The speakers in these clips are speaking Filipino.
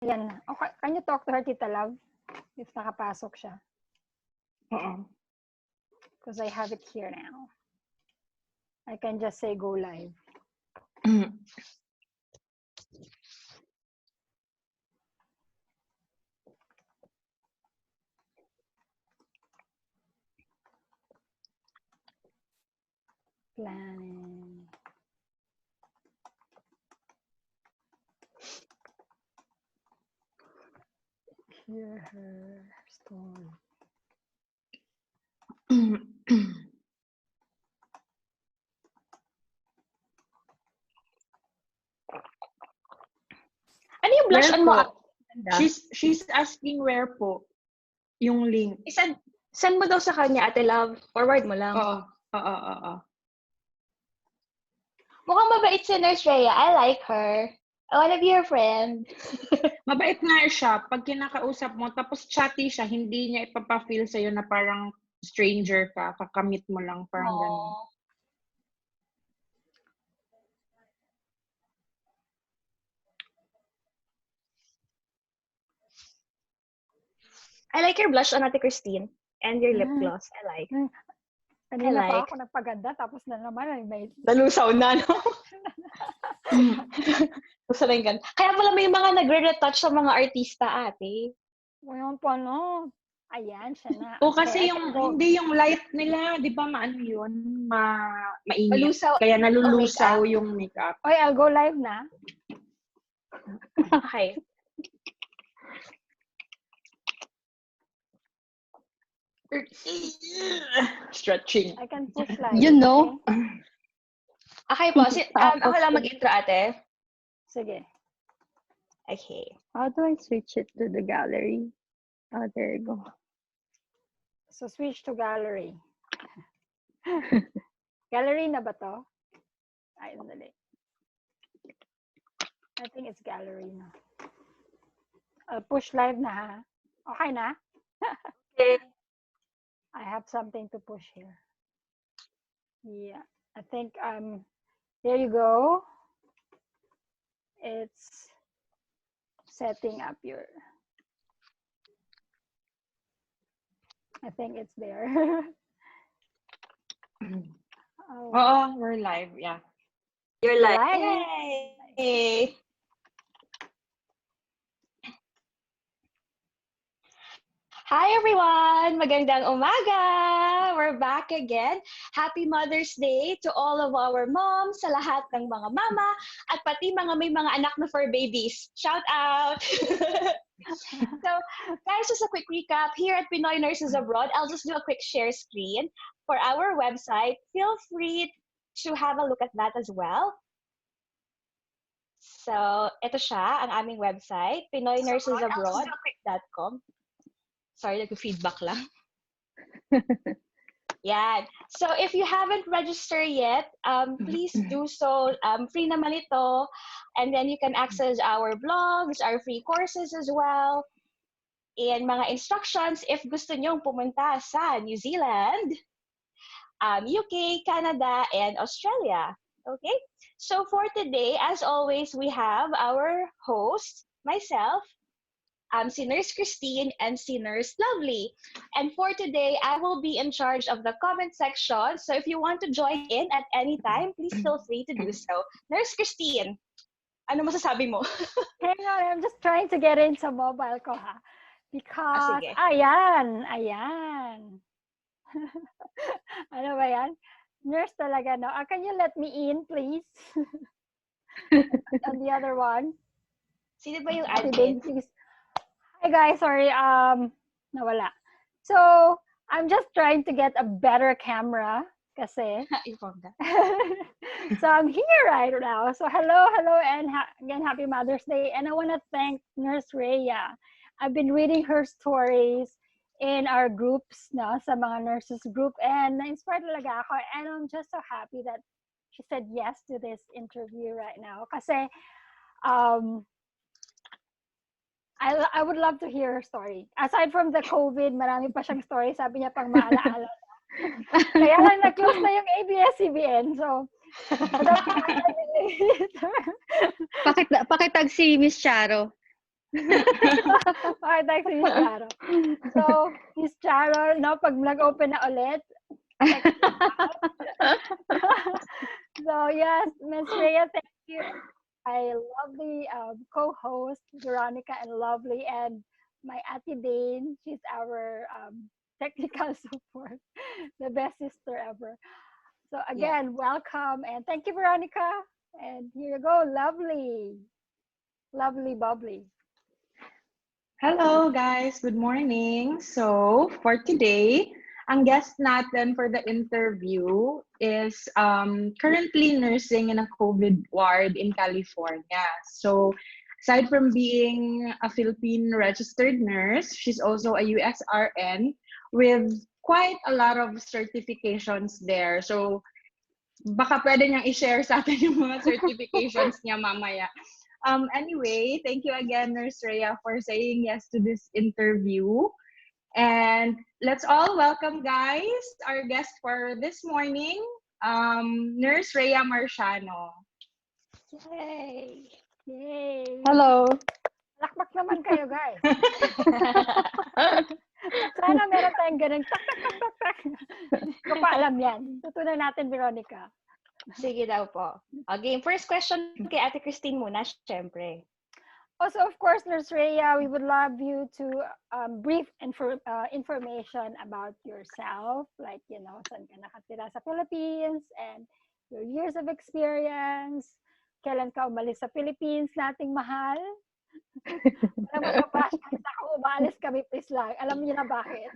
Ayan. Okay. Can you talk to her, Tita Love? If nakapasok siya. Oo. Because I have it here now. I can just say go live. Planning. Hear her story. Ano yung blush on mo? She's asking where po yung link. Send mo daw sa kanya, Ate Love. Forward mo lang. Oo. Mukhang mabait si Nurse Rhea. I like her. I wanna be her friend. Mabait nga siya. Pag kinakausap mo, tapos chatty siya, hindi niya ipapafeel sa'yo na parang stranger ka, kakamit mo lang, parang gano'n. I like your blush on Ate Christine. And your lip gloss. I like. Kanina pa ako nagpaganda, tapos na naman may... Nalusaw na, no? Kaya pala may mga nagre-retouch sa mga artista, ate. Ngayon po, no? Ayan, siya na. Kasi hindi yung light nila, di ba maano yun? Mainit. Malusaw. Kaya nalulusaw yung makeup. Oy, I'll go live na. Okay. Stretching. I can push live. You know? Okay po. Ako lang mag-intro, ate. Sige. Okay. How do I switch it to the gallery? Oh, there you go. So, switch to gallery. Gallery na ba to? Ay, dali. I think it's gallery na. Push live na, ha? Okay na? Okay. I have something to push here. Yeah. I think, there you go. It's setting up your... I think it's there. Oo, we're live, yeah. You're live. Yay! Hi everyone! Magandang umaga! We're back again. Happy Mother's Day to all of our moms, sa lahat ng mga mama, at pati may mga anak na fur babies. Shout out! So, guys, just a quick recap. Here at Pinoy Nurses Abroad, I'll just do a quick share screen for our website. Feel free to have a look at that as well. So, ito siya, ang aming website, PinoyNursesAbroad.com. Sorry, nag-feedback lang. Yan. So, if you haven't registered yet, please do so. Free naman ito. And then you can access our blogs, our free courses as well. And mga instructions if gusto nyong pumunta sa New Zealand, UK, Canada, and Australia. Okay? So, for today, as always, we have our host, myself, si Nurse Christine, and si Nurse Lovely. And for today, I will be in charge of the comment section. So if you want to join in at any time, please feel free to do so. Nurse Christine, ano masasabi mo? Hang on, I'm just trying to get in sa mobile ko, ha? Because, ayan. Ano ba yan? Nurse talaga, no? Can you let me in, please? And the other one? Sino ba yung admin? Please. Hi guys, sorry, nawala. So, I'm just trying to get a better camera kasi. So, I'm here right now. So, hello, and again, happy Mother's Day. And I want to thank Nurse Rhea. I've been reading her stories in our groups, no, sa mga nurses group, and na-inspired talaga ako. And I'm just so happy that she said yes to this interview right now. Kasi, I would love to hear her story. Aside from the COVID, marami pa siyang story. Sabi niya pang maalaala na. Kaya lang na-close na yung ABS-CBN. So, pakitag si Miss Charo. Bakit tayo si Miss Charo? So, Miss Charo, no, pag nag-open na ulit, text me out. So, yes, Miss Rhea, thank you. I love the co-host, Veronica and Lovely, and my Ate Dane. She's our technical support, the best sister ever. So, again, welcome, and thank you, Veronica. And here you go, Lovely. Lovely bubbly. Hello guys, good morning. So for today, ang guest natin for the interview is currently nursing in a COVID ward in California. So aside from being a Philippine registered nurse, she's also a USRN with quite a lot of certifications there. So baka pwede niyang i-share sa atin yung mga certifications niya mamaya. Anyway, thank you again, Nurse Rhea, for saying yes to this interview. And let's all welcome, guys, our guest for this morning, Nurse Rhea Marciano. Yay! Yay! Hello. Lakbak naman kayo, guys. Sana meron tayong ganun. Tak, tak, tak, tak, tak. Hindi ko pa alam yan. Tutunan natin, Veronica. Sige daw po. Okay, first question kay Ate Christine muna, syempre. Also, of course, Nurse Rhea, we would love you to brief information about yourself, like, saan ka nakatira sa Philippines and your years of experience, kailan ka umalis sa Philippines, nating mahal. Alam mo, papash, kahit ako umalis kami, please lang. Alam niyo na bakit.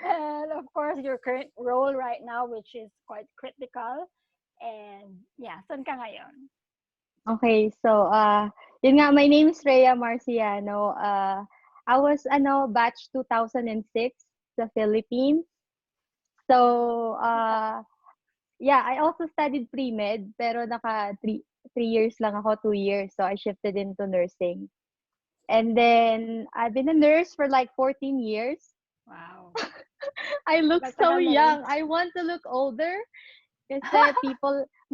And of course, your current role right now, which is quite critical. And yeah, saan ka ngayon? Okay, so yun nga, my name is Rhea Marciano. I was batch 2006 sa Philippines. So yeah, I also studied pre-med, pero naka 3 years lang ako, 2 years. So I shifted into nursing. And then I've been a nurse for like 14 years. Wow. I look so young. I want to look older. Kasi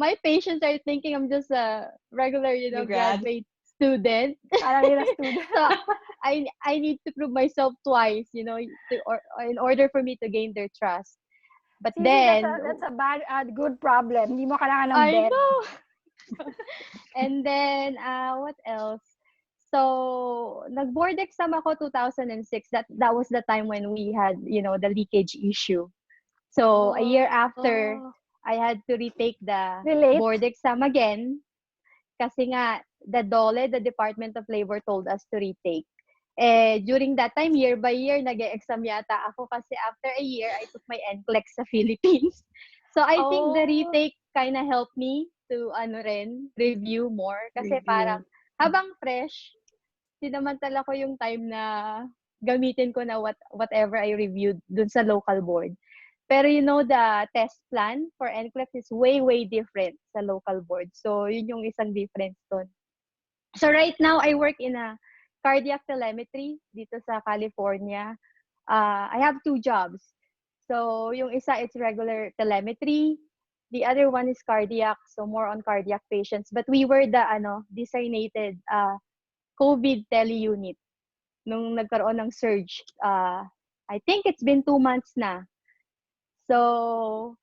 my patients are thinking I'm just a regular, graduate student. Parang nila student. So I need to prove myself twice, in order for me to gain their trust. But See, then that's a good problem. Hindi mo kailangan ng I bed. know. And then what else? So nag-board exam ako 2006. That was the time when we had, the leakage issue. So a year after, I had to retake the board exam again. Kasi nga, the Department of Labor told us to retake. During that time, year by year, nag-exam yata ako kasi after a year, I took my NCLEX sa Philippines. So I think the retake kind of helped me to review more. Kasi parang, habang fresh, sinamantala ko yung time na gamitin ko na whatever I reviewed dun sa local board. Pero the test plan for NCLEX is way, way different sa local board. So, yun yung isang difference dun. So, right now, I work in a cardiac telemetry dito sa California. I have 2 jobs. So, yung isa, it's regular telemetry. The other one is cardiac, so more on cardiac patients. But we were the designated COVID tele-unit nung nagkaroon ng surge. I think it's been 2 months na. So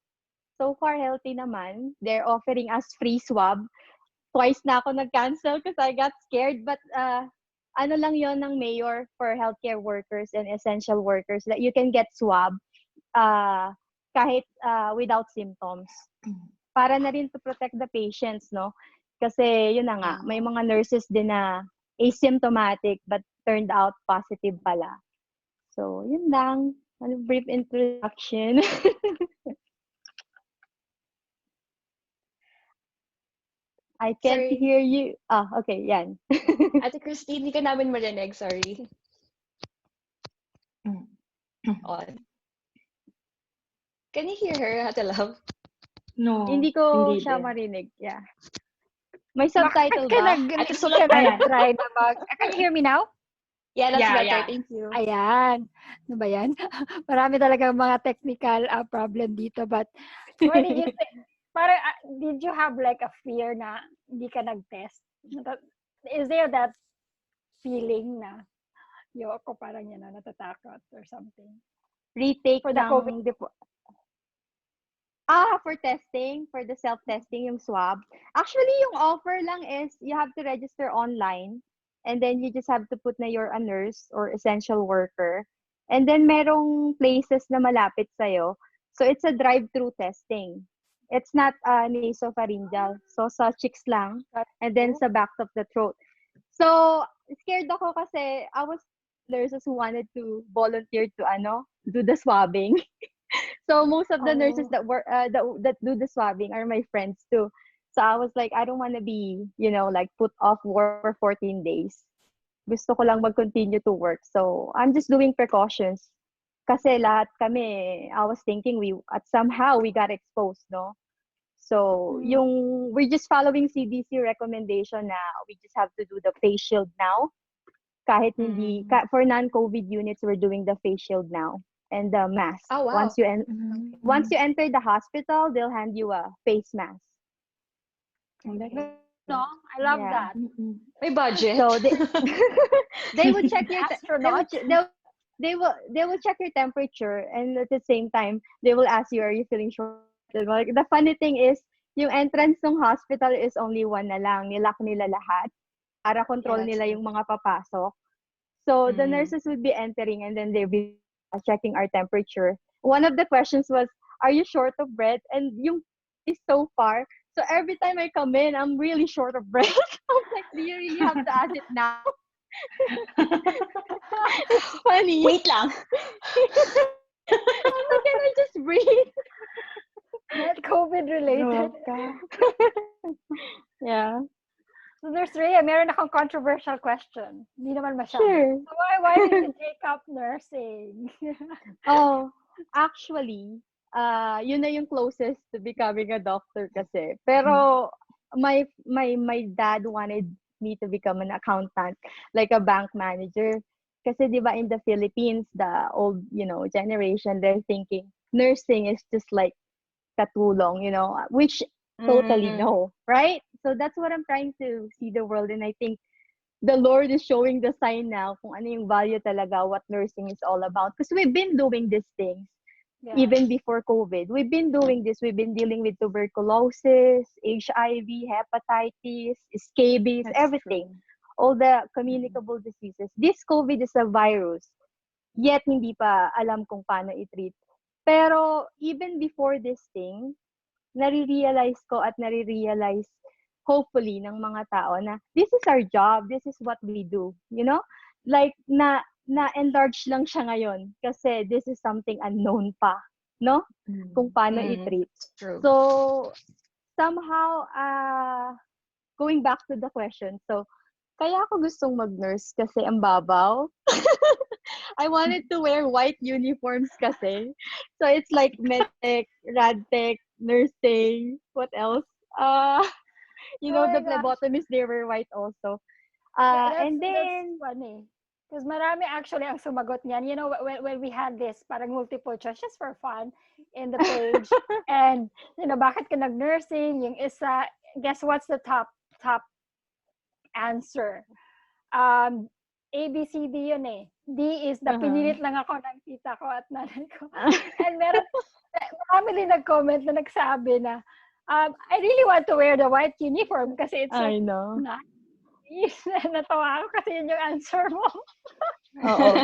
far healthy naman. They're offering us free swab. Twice na ako nag-cancel because I got scared. But ano lang yon ng mayor for healthcare workers and essential workers that you can get swab kahit without symptoms. Para na rin to protect the patients, no? Kasi yun na nga, may mga nurses din na asymptomatic but turned out positive pala. So, yun lang. A brief introduction. I can't hear you. Okay, yan. Ate Christine, hindi ka namin marinig. Sorry. On. Can you hear her, Ate Love? No. Hindi ko siya marinig. Yeah. May subtitle ba? Ate Sulat na try na Can you hear me now? Yeah, that's better. Yeah. Thank you. Ayan. Ano ba yan? Marami talaga mga technical problem dito. But what did you think? Did you have like a fear na hindi ka nag-test? is there that feeling na ako parang yan na natatakot or something? Retake For the COVID? For testing, for the self-testing, yung swab. Actually, yung offer lang is you have to register online and then you just have to put na you're a nurse or essential worker. And then merong places na malapit sa'yo. So it's a drive-through testing. It's not nasopharyngeal. So sa cheeks lang and then sa back of the throat. So scared ako kasi I was nurses who wanted to volunteer to do the swabbing. So most of the nurses that were that do the swabbing are my friends too. So I was like, I don't want to be, like put off work for 14 days. Gusto ko lang mag-continue to work. So I'm just doing precautions. Kasi lahat kami, I was thinking somehow we got exposed, no? So we're just following CDC recommendation na we just have to do the face shield now. Kahit hindi, for non-COVID units, we're doing the face shield now. And the mask. Oh, wow. Once you enter the hospital, they'll hand you a face mask. No, I love that. May budget. So they will check your they will check your temperature, and at the same time they will ask you, are you feeling short? Like, the funny thing is, yung entrance ng hospital is only one na lang. Nilock nila lahat para control nila yung mga papasok. So the nurses would be entering and then they'll be checking our temperature. One of the questions was, are you short of breath? And yung is so far. So every time I come in, I'm really short of breath. I'm like, do you really have to ask it now? It's funny. Wait lang. I'm like, can I just breathe? Not COVID related. Yeah. So there's Rhea, meron akong controversial question. Hindi naman masyado. Sure. So why did you take up nursing? Actually, yun na yung closest to becoming a doctor kasi. Pero my dad wanted me to become an accountant, like a bank manager. Kasi di ba in the Philippines, the old, generation, they're thinking nursing is just like katulong, which totally no, right? So that's what I'm trying to see the world, and I think the Lord is showing the sign now kung ano yung value talaga, what nursing is all about. Because we've been doing these things even before COVID. We've been doing this. We've been dealing with tuberculosis, HIV, hepatitis, scabies, everything. All the communicable diseases. This COVID is a virus, yet hindi pa alam kung paano i-treat. Pero even before this thing, nare-realize ko at nare-realize hopefully ng mga tao na this is our job, this is what we do, like na-enlarge lang siya ngayon kasi this is something unknown pa, no? Kung paano i-treat. So somehow going back to the question, so kaya ako gustong mag-nurse kasi ang babaw. I wanted to wear white uniforms kasi. So it's like medtech, radtech, nursing, what else? The phlebotomists, they were white also. And then that's funny. Because marami actually ang sumagot niyan. When we had this parang multiple choice just for fun in the page. And, bakit ka nag-nursing? Yung isa, guess what's the top answer? A, B, C, D yun eh. D is the pinilit lang ako ng tita ko at nanay ko. And marami din nag-comment na nagsabi na, I really want to wear the white uniform kasi it's I know. nice. Natawa ako kasi yun yung answer mo. Oo.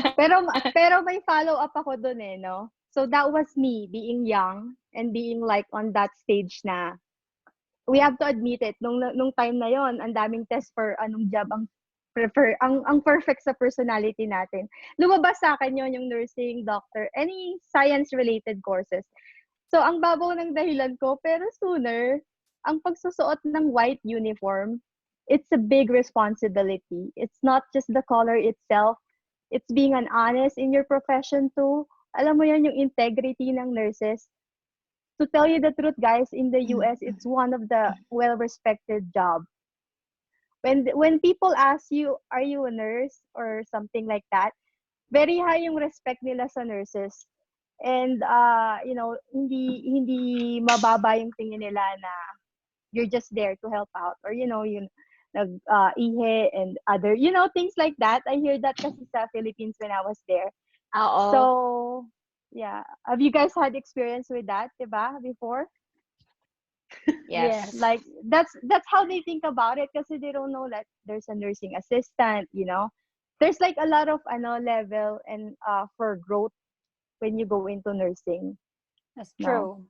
Pero may follow-up ako dun eh, no? So that was me being young and being like on that stage na we have to admit it. Nung time na yon, ang daming test for anong job ang perfect sa personality natin. Lumabas sa akin yun, yung nursing, doctor, any science-related courses. So, ang babaw ng dahilan ko, pero sooner, ang pagsusuot ng white uniform, it's a big responsibility. It's not just the color itself. It's being an honest in your profession too. Alam mo yan, yung integrity ng nurses. To tell you the truth, guys, in the US, it's one of the well-respected jobs. When people ask you, are you a nurse or something like that, very high yung respect nila sa nurses. And hindi mababa yung tingin nila na you're just there to help out or nag-ihi and other, things like that. I hear that kasi sa Philippines when I was there. Oo. So, yeah. Have you guys had experience with that, diba, before? Yes. Like, that's how they think about it kasi they don't know that there's a nursing assistant, There's like a lot of level and for growth when you go into nursing. That's No? true.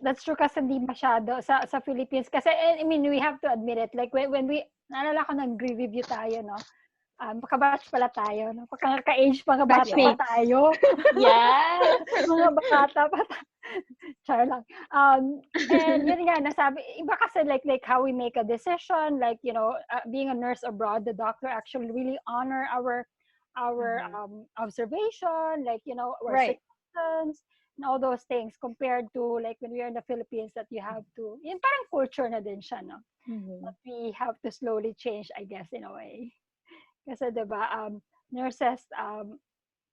That's true kasi hindi masyado sa Philippines. Kasi, I mean, we have to admit it. Like, when we, naalala ko nag-review tayo, no? Makabatch pala tayo, no? Pagka-age, mga bata pa Batchmates. tayo. Yeah. Mga bata pa tayo. Char lang. And yun nga, nasabi, iba kasi like how we make a decision, like, being a nurse abroad, the doctor actually really honor our observation, like, our Right. suggestions, and all those things compared to like when we are in the Philippines that you have to, yun parang culture na din siya, no? But we have to slowly change, I guess, in a way. Kasi, diba, nurses,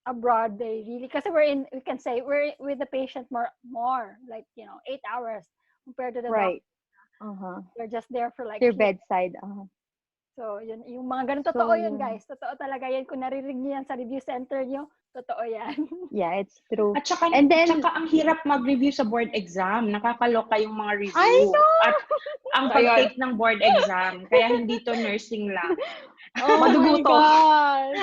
abroad, they really, kasi we can say we're with the patient more like 8 hours compared to the Right. doctor. They're just there for like Your bedside. so yun, yung mga ganun, totoo yun, guys, totoo talaga yan. Kung naririnig niyo yan sa review center niyo, totoo yan. Yeah, it's true. At saka, And then, ang hirap mag-review sa board exam. Nakakaloka yung mga review. I know! At ang pag-take ng board exam. Kaya hindi to nursing lang. Oh Madugo my to. God!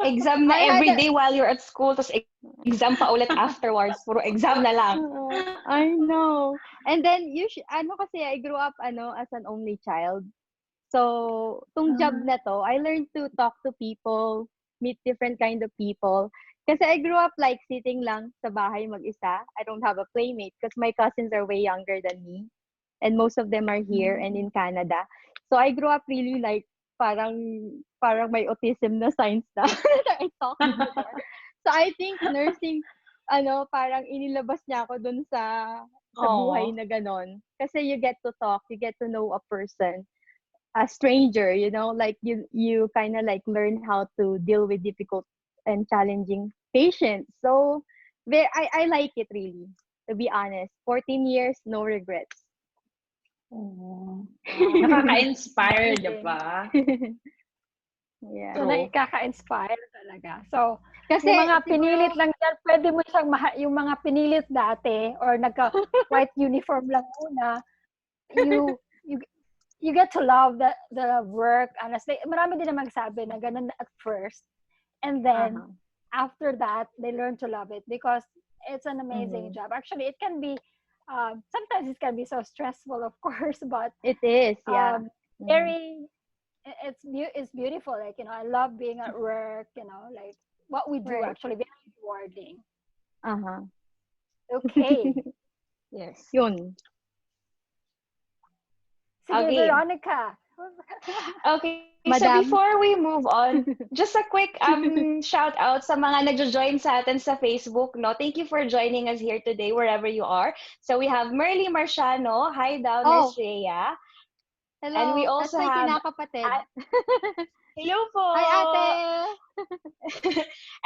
Exam na I had every day while you're at school, tapos exam pa ulit afterwards. Puro exam na lang. I know. And then, kasi I grew up, as an only child. So, tong job na to, I learned to talk to people, meet different kind of people. Kasi I grew up like sitting lang sa bahay mag-isa. I don't have a playmate because my cousins are way younger than me. And most of them are here and in Canada. So, I grew up really like parang may autism na signs na I talk more. So, I think nursing, parang inilabas niya ako dun sa buhay na ganon. Kasi you get to talk, you get to know a person. A stranger, like you kind of like learn how to deal with difficult and challenging patients. So, I like it really, to be honest. 14 years, no regrets. Nakaka-inspire, diba? Yeah. So, nakaka-inspire talaga. So, Kasi, yung mga pinilit lang yan, pwede mo siyang, yung mga pinilit dati, or nagka-white uniform lang una, you get to love the work. Honestly, marami din na magsabi na ganun at first. And then, after that, they learn to love it because it's an amazing job. Actually, it can be, sometimes it can be so stressful, of course, but it is, yeah. It's beautiful. Like, I love being at work, like what we do actually very rewarding. Okay. Yes. Yun. Sige, Okay. Veronica. Okay, Madam. so before we move on, just a quick shout out sa mga nagjo-join sa atin sa Facebook, no? Thank you for joining us here today wherever you are. So we have Merly Marciano, hi daw, Nurse Rhea. Hello. And we also That's my have kinakapatid. Hello po. Hi, ate.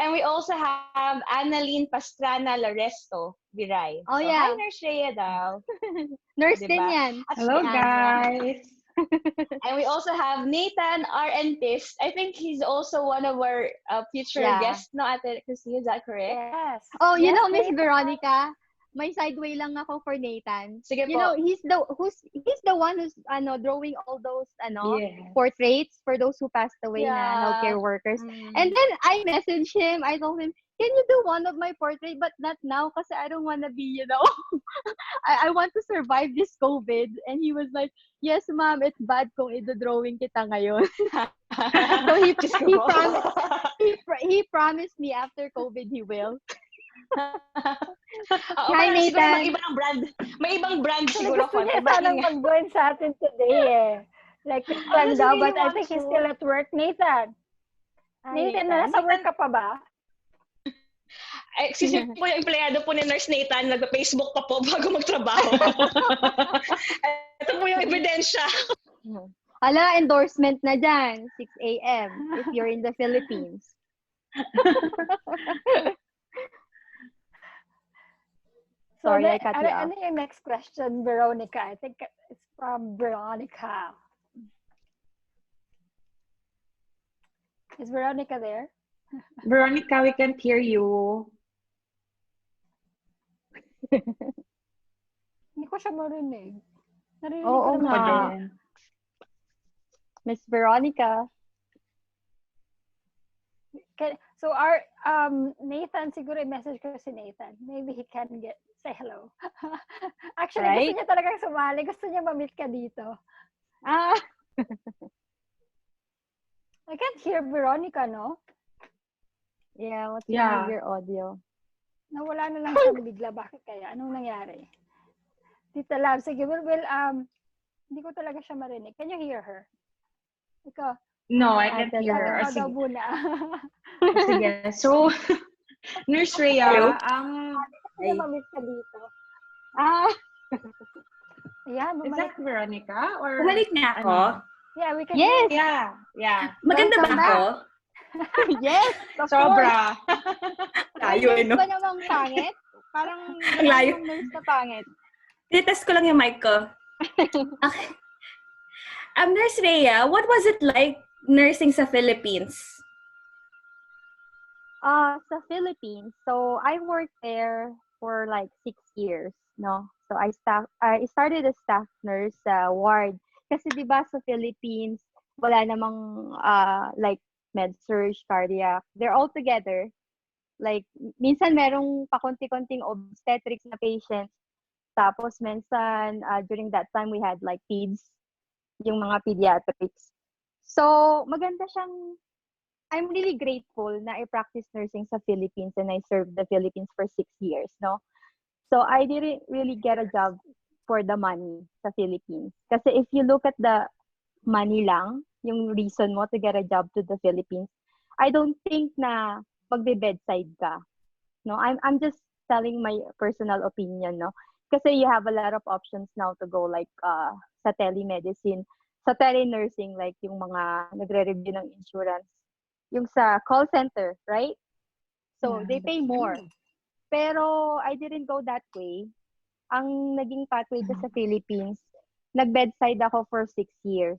And we also have Annalyn Pastrana Laresto Viray. Oh, so, yeah. Hi, Nurse Rhea daw. Nurse Diba? din yan. Hello, guys. And we also have Nathan RNtist. I think he's also one of our future guests, no, Ate Christine? Is that correct? Yes. Oh, you Yes, know, Miss Nathan. Veronica, may sideway lang ako for Nathan. Sige You po. know, he's the one who's drawing all those Yes. portraits for those who passed away na healthcare workers. And then I messaged him. I told him, can you do one of my portrait, but not now kasi I don't want to be, I want to survive this COVID. And he was like, yes, ma'am, it's bad kung i-drawing kita ngayon. So he promised me after COVID he will. Hi, Nathan. May ibang brand siguro Gusto niya konti. sanang mag-join sa atin today Like, stand daw, but I think he's still at work. Nathan, nasa work ka pa ba? Excuse me po, yung empleyado po ni Nurse Nathan, nagpa-Facebook pa po bago magtrabaho. Ito po yung ebidensya. Hala, endorsement na dyan. 6 a.m. if you're in the Philippines. Sorry, I cut you off. Ano yung next question, Veronica? I think it's from Veronica. Is Veronica there? Veronica, we can't hear you. Hindi ko siya marinig. Narinig ko Oo naman Ako siya. nga. din. Miss Veronica. So our Nathan, siguro i-message ko si Nathan. Maybe he can say hello. Actually, Right? gusto niya talagang sumali. Gusto niya ma-meet ka dito. Ah, I can't hear Veronica, no? yeah, what's wrong Yeah. with your audio? Nawala na lang siyang bigla. Bakit kaya? Anong nangyari? Tita Lab, sige, hindi ko talaga siya marinig. Can you hear her? Ikaw? No, I can't hear her. Ikaw daw Sige. muna. Sige. So, Nurse Rhea, Hello? Gusto niya ma-meet ka dito. Ah, Ayan, is bumalik. that Veronica? Or Bumalik na ako. ano? Yeah, we can yes, Yeah. Maganda ba Welcome ako? yes, of course. Sobra. Layo, May no? nurse ba namang pangit? Parang Ang layo. yung nurse na pangit. Titest ko lang yung mic ko. Okay. Nurse Rhea, what was it like nursing sa Philippines? Sa Philippines, so I worked there for like 6 years, no? So I started as staff nurse sa ward. Kasi 'di ba sa Philippines, wala namang like med-surg, cardiac. They're all together. Like minsan merong pakonti-konting obstetrics na patients. Tapos minsan during that time we had like peds, yung mga pediatrics. So maganda siyang I'm really grateful na I practice nursing sa Philippines and I served the Philippines for 6 years, no? So I didn't really get a job for the money sa Philippines. Kasi if you look at the money lang, yung reason mo to get a job to the Philippines, I don't think na magbe-bedside ka. No, I'm just telling my personal opinion, no? Kasi you have a lot of options now to go like sa telemedicine, sa telenursing, like yung mga nagre-review ng insurance, yung sa call center, right? So, they pay more. Pero I didn't go that way. Ang naging pathway ko sa Philippines, nag-bedside ako for 6 years.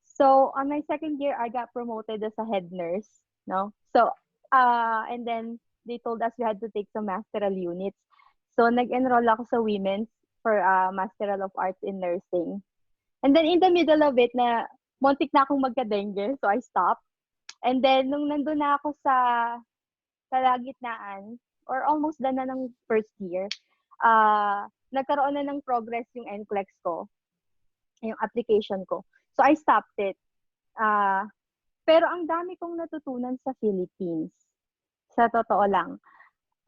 So, on my second year, I got promoted as a head nurse, no? So, and then they told us we had to take some masteral units. So, nag-enroll ako sa women's for Masteral of Arts in Nursing. And then in the middle of it, na muntik na akong magka-dengue, so I stopped. And then, nung nandun na ako sa kalagitnaan, or almost done na ng first year, nagkaroon na ng progress yung NCLEX ko, yung application ko. So, I stopped it. Pero ang dami kong natutunan sa Philippines. Sa totoo lang.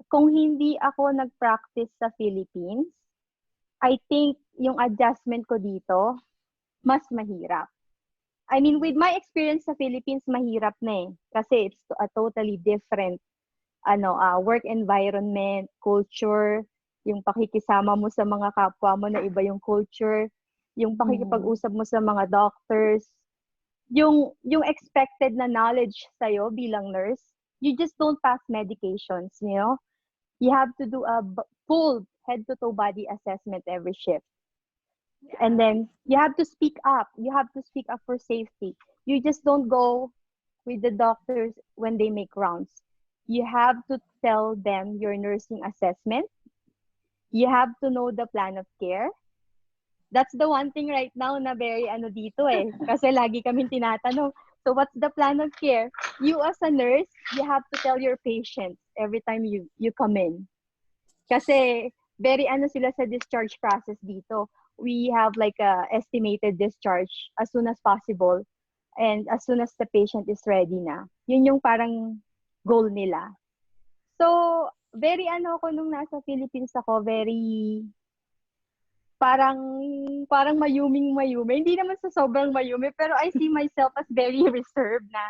Kung hindi ako nag-practice sa Philippines, I think yung adjustment ko dito, mas mahirap. I mean, with my experience sa Philippines, mahirap na eh. Kasi it's a totally different work environment, culture, yung pakikisama mo sa mga kapwa mo na iba yung culture, yung pakikipag-usap mo sa mga doctors, yung expected na knowledge sa'yo bilang nurse, you just don't pass medications, you know? You have to do a full head-to-toe body assessment every shift. And then you have to speak up. You have to speak up for safety. You just don't go with the doctors when they make rounds. You have to tell them your nursing assessment. You have to know the plan of care. That's the one thing right now na very dito eh. Kasi lagi kaming tinatanong. So what's the plan of care? You as a nurse, you have to tell your patients every time you come in. Kasi very sila sa discharge process dito. We have like a estimated discharge as soon as possible and as soon as the patient is ready na. Yun yung parang goal nila. So, very ako nung nasa Philippines ako, very parang mayuming. Hindi naman sa sobrang mayumi, pero I see myself as very reserved na.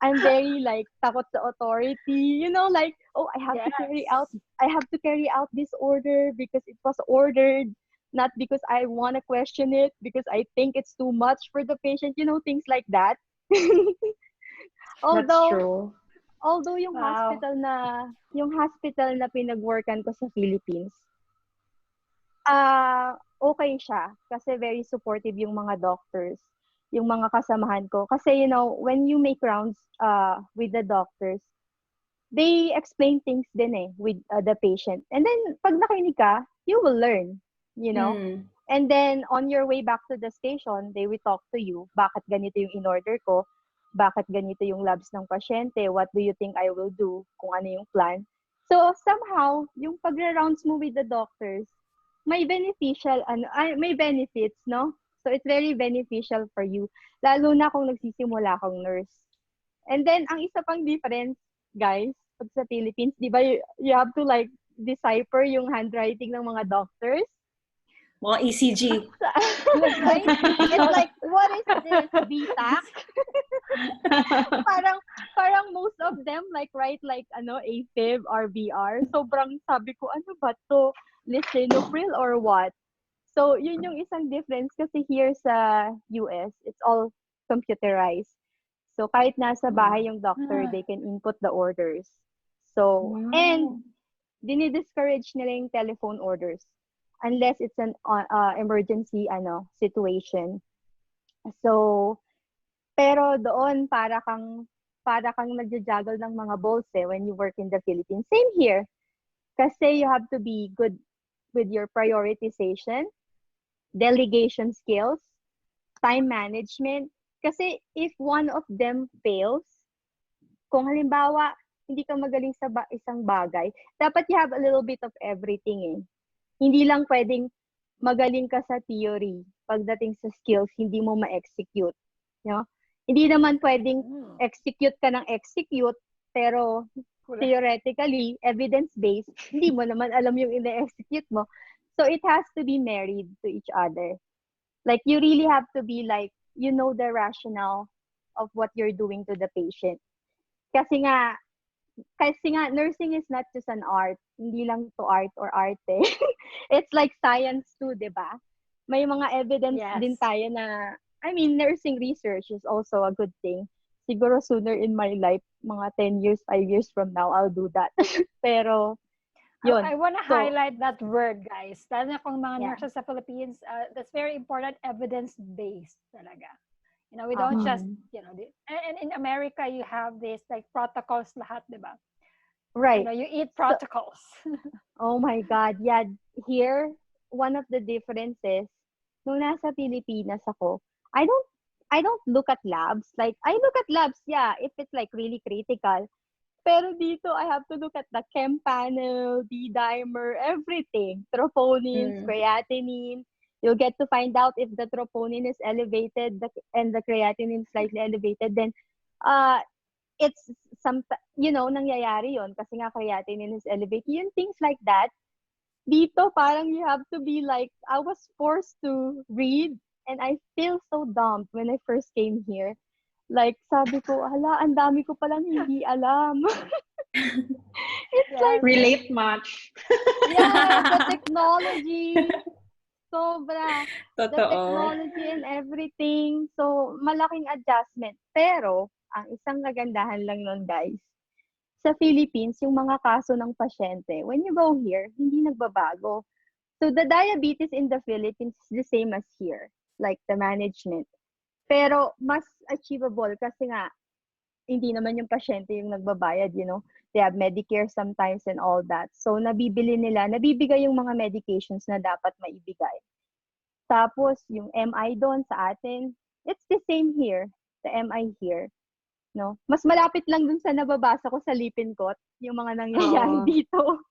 I'm very like takot sa authority, you know, like, oh, I have to carry out this order because it was ordered, not because I want to question it, because I think it's too much for the patient, you know, things like that. That's true. Although yung hospital na pinag-workan ko sa Philippines, okay siya kasi very supportive yung mga doctors. yung mga kasamahan ko. Kasi, when you make rounds with the doctors, they explain things din with the patient. And then, pag nakinig ka, you will learn, you know. And then, on your way back to the station, they will talk to you. Bakit ganito yung in-order ko? Bakit ganito yung labs ng pasyente? What do you think I will do? Kung ano yung plan. So, somehow, yung pag-rounds mo with the doctors, may may benefits, no? So, it's very beneficial for you. Lalo na kung nagsisimula kang nurse. And then, ang isa pang difference, guys, pag sa Philippines, di ba, you have to like decipher yung handwriting ng mga doctors. Mga ECG. Right? It's like, what is this? BTAC? parang most of them like write like AFib, RBR. Sobrang sabi ko, ano ba to? Lisinopril or what? So, yun yung isang difference kasi here sa US, it's all computerized. So, kahit nasa bahay yung doctor, they can input the orders. So, and dinidiscourage nila yung telephone orders unless it's an emergency situation. So, pero doon para kang nagja-juggle ng mga balls when you work in the Philippines. Same here. Kasi you have to be good with your prioritization, delegation skills, time management. Kasi if one of them fails, kung halimbawa, hindi ka magaling sa isang bagay, dapat you have a little bit of everything Hindi lang pwedeng magaling ka sa theory. Pagdating sa skills, hindi mo ma-execute. Hindi naman pwedeng execute ka ng execute, pero theoretically, evidence-based, hindi mo naman alam yung ina-execute mo. So, it has to be married to each other. Like, you really have to be like, you know the rationale of what you're doing to the patient. Kasi nga, nursing is not just an art. Hindi lang to art or arte. It's like science too, di ba? May mga evidence din tayo na, nursing research is also a good thing. Siguro sooner in my life, mga 10 years, 5 years from now, I'll do that. Pero, yun. I want to highlight that word, guys. Lalo na kung mga nurses sa Philippines, that's very important, evidence-based talaga. We don't just, and in America, you have this like protocols lahat, di ba? Right. You eat protocols. Oh my God. Yeah. Here, one of the differences, nung nasa Pilipinas ako, I don't look at labs. Like, I look at labs, if it's like really critical. Pero dito, I have to look at the chem panel, D-dimer, everything. Troponin, creatinine. You'll get to find out if the troponin is elevated and the creatinine is slightly elevated. Then, it's nangyayari yon kasi nga creatinine is elevated. Yung things like that. Dito, parang you have to be like, I was forced to read and I feel so dumb when I first came here. Like, sabi ko, ang dami ko palang hindi alam. It's like... Relate much. The technology. Sobra. Totoo. The technology and everything. So, malaking adjustment. Pero, ang isang kagandahan lang nun, guys, sa Philippines, yung mga kaso ng pasyente, when you go here, hindi nagbabago. So, the diabetes in the Philippines is the same as here, like the management. Pero, mas achievable kasi nga, hindi naman yung pasyente yung nagbabayad, They have Medicare sometimes and all that. So, nabibigay yung mga medications na dapat maibigay. Tapos, yung MI doon sa atin, it's the same here, the MI here. Mas malapit lang dun sa nababasa ko sa Lippincott, yung mga nangyayari dito.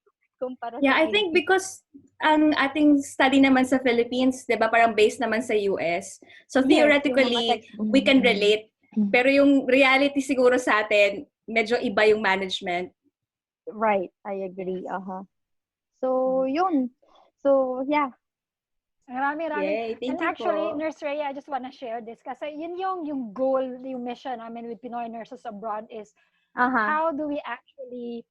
I think because ang ating study naman sa Philippines, 'di ba, parang based naman sa US. So theoretically, we can relate. Pero yung reality siguro sa atin, medyo iba yung management. Right, I agree. So, yun. So, yeah. Marami. Thank and you actually, po. Nurse Rhea, I just want to share this kasi yun yung goal, yung mission namin with Pinoy Nurses Abroad is how do we actually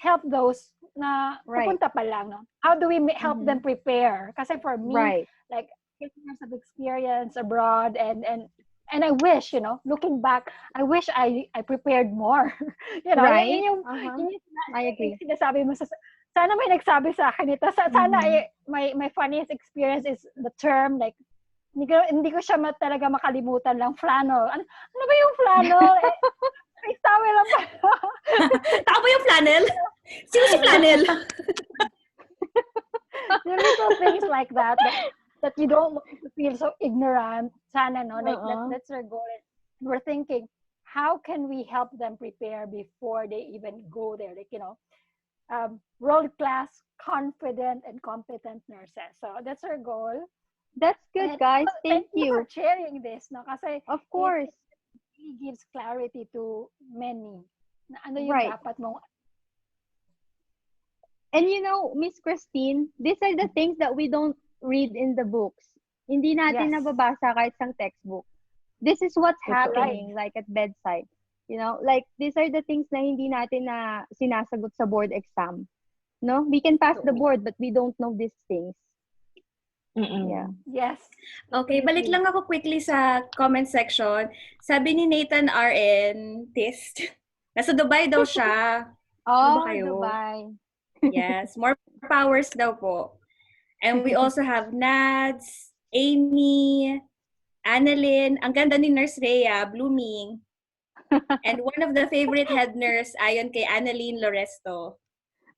help those na pupunta pa lang, no? How do we help them prepare? Kasi for me, like 50 years of experience abroad and I wish, looking back, I wish I prepared more. Right? Yun I agree. Sinasabi mo sana may nagsabi sa akin ito. Sana my funniest experience is the term like hindi ko siya talaga makalimutan lang. Flannel. Ano ba yung flannel? May towel lang pa. Tao ba yung flannel? Sino si flannel? The little things like that you don't want to feel so ignorant. Sana, no? Like, that's our goal. We're thinking, how can we help them prepare before they even go there? Like, world-class, confident, and competent nurses. So that's our goal. That's good, guys. Thank you for sharing this, no? Kasi of course. It really gives clarity to many. Na ano yung dapat mong... And Miss Christine, these are the things that we don't read in the books. Hindi natin nababasa kahit sa textbook. This is what's happening, like at bedside. Like these are the things na hindi natin na sinasagot sa board exam. No, we can pass the board, but we don't know these things. Yeah. Yes. Okay, balik lang ako quickly sa comment section. Sabi ni Nathan RN, test. Nasa Dubai daw siya. Oh, Dubai. Yes, more powers daw po. And we also have Nads, Amy, Annalyn, ang ganda ni Nurse Rhea, blooming. And one of the favorite head nurse, ayon kay Annalyn Loresto.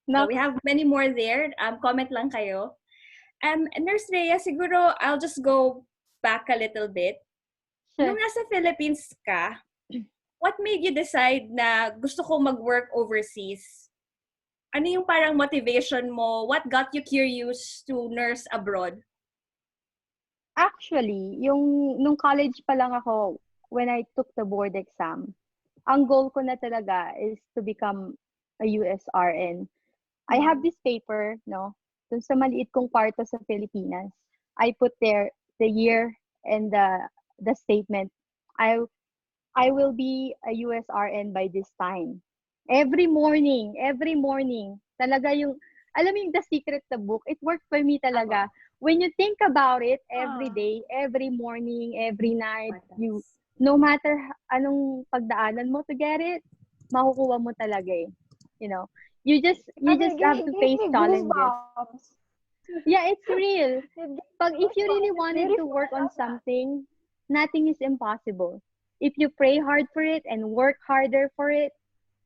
So we have many more there. Comment lang kayo. Nurse Rhea, siguro I'll just go back a little bit. Sure. Nung nasa Philippines ka, what made you decide na gusto ko mag-work overseas? Ano yung parang motivation mo? What got you curious to nurse abroad? Actually, nung college pa lang ako, when I took the board exam, ang goal ko na talaga is to become a USRN. I have this paper, no? Dun sa maliit kong kwarto sa Pilipinas. I put there the year and the statement. I will be a USRN by this time. Every morning, talaga alam mo yung The Secret, the book, it worked for me talaga. When you think about it, every day, every morning, every night, no matter anong pagdaanan mo to get it, makukuha mo talaga eh. You just have to face challenges. Yeah, it's real. But if you really wanted to work on something, nothing is impossible. If you pray hard for it and work harder for it,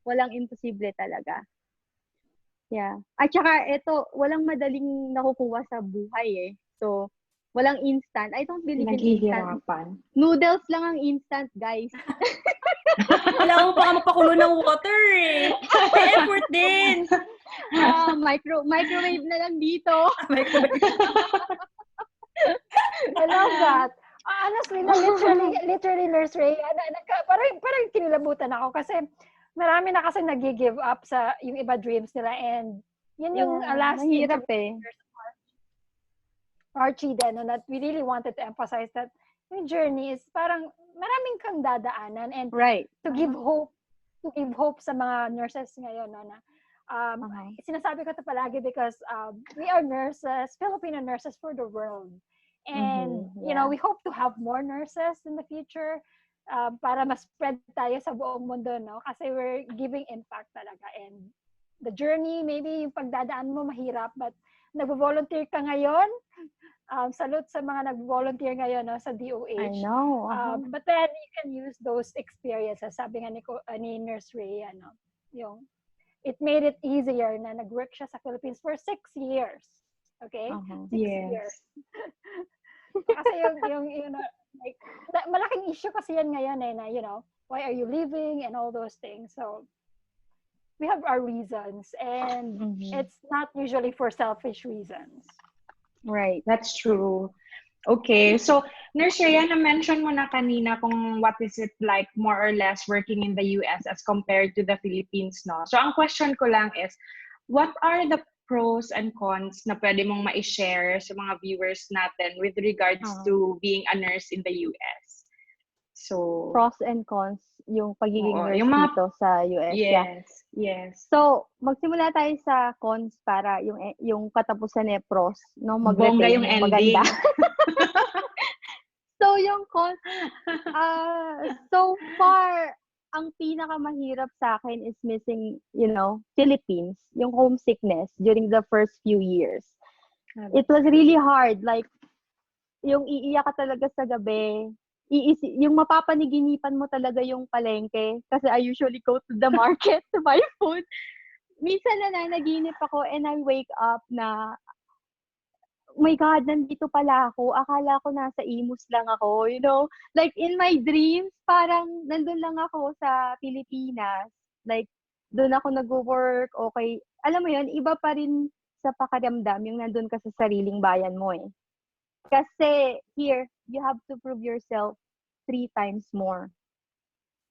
walang imposible talaga. Yeah. At saka, walang madaling nakukuha sa buhay eh. So, walang instant. I don't believe in instant. Noodles lang ang instant, guys. Wala mo pa magpakulo ng water eh. May effort din. Microwave na lang dito. I love that. Honestly, literally, Nurse Rhea, parang kinilabutan ako kasi marami na kasi nag-give up sa yung iba dreams nila, and yun yung last mahirap eh. Archie din, that we really wanted to emphasize that yung journey is parang maraming kang dadaanan, and to give hope sa mga nurses ngayon, no, na sinasabi ko ito palagi because we are nurses, Filipino nurses for the world. And, we hope to have more nurses in the future para ma-spread tayo sa buong mundo, no? Kasi we're giving impact talaga. And the journey, maybe yung pagdadaan mo mahirap, but nag-volunteer ka ngayon. Salute sa mga nag-volunteer ngayon, no, sa DOH. I know. But then you can use those experiences. Sabi nga ni Nurse Rhea, no? It made it easier na nag-work siya sa Philippines for 6 years. Okay? 6 years. Kasi like, malaking issue kasi yan ngayon eh, na, why are you leaving and all those things. So, we have our reasons, and it's not usually for selfish reasons. Right, that's true. Okay, so Nurse Rhea, na-mention mo na kanina kung what is it like more or less working in the US as compared to the Philippines, no? So ang question ko lang is, what are the pros and cons na pwede mong ma-share sa mga viewers natin with regards to being a nurse in the US? So pros and cons yung pagiging nurse dito sa US. Yes. So, magsimula tayo sa cons para yung katapusan eh pros, no? Bongga yung ending. Maganda. So, yung cons, so far, ang pinakamahirap sa akin is missing, Philippines, yung homesickness during the first few years. It was really hard. Like, yung iiyak ka talaga sa gabi. Yung mapapaniginipan mo talaga yung palengke. Kasi I usually go to the market to buy food. Minsan nananaginip ako and I wake up na, oh my God, nandito pala ako. Akala ko nasa Imus lang ako, you know? Like, in my dreams, parang nandun lang ako sa Pilipinas. Like, doon ako nag-work, okay. Alam mo yun, iba pa rin sa pakiramdam yung nandun ka sa sariling bayan mo eh. Kasi, here, you have to prove yourself 3 times more.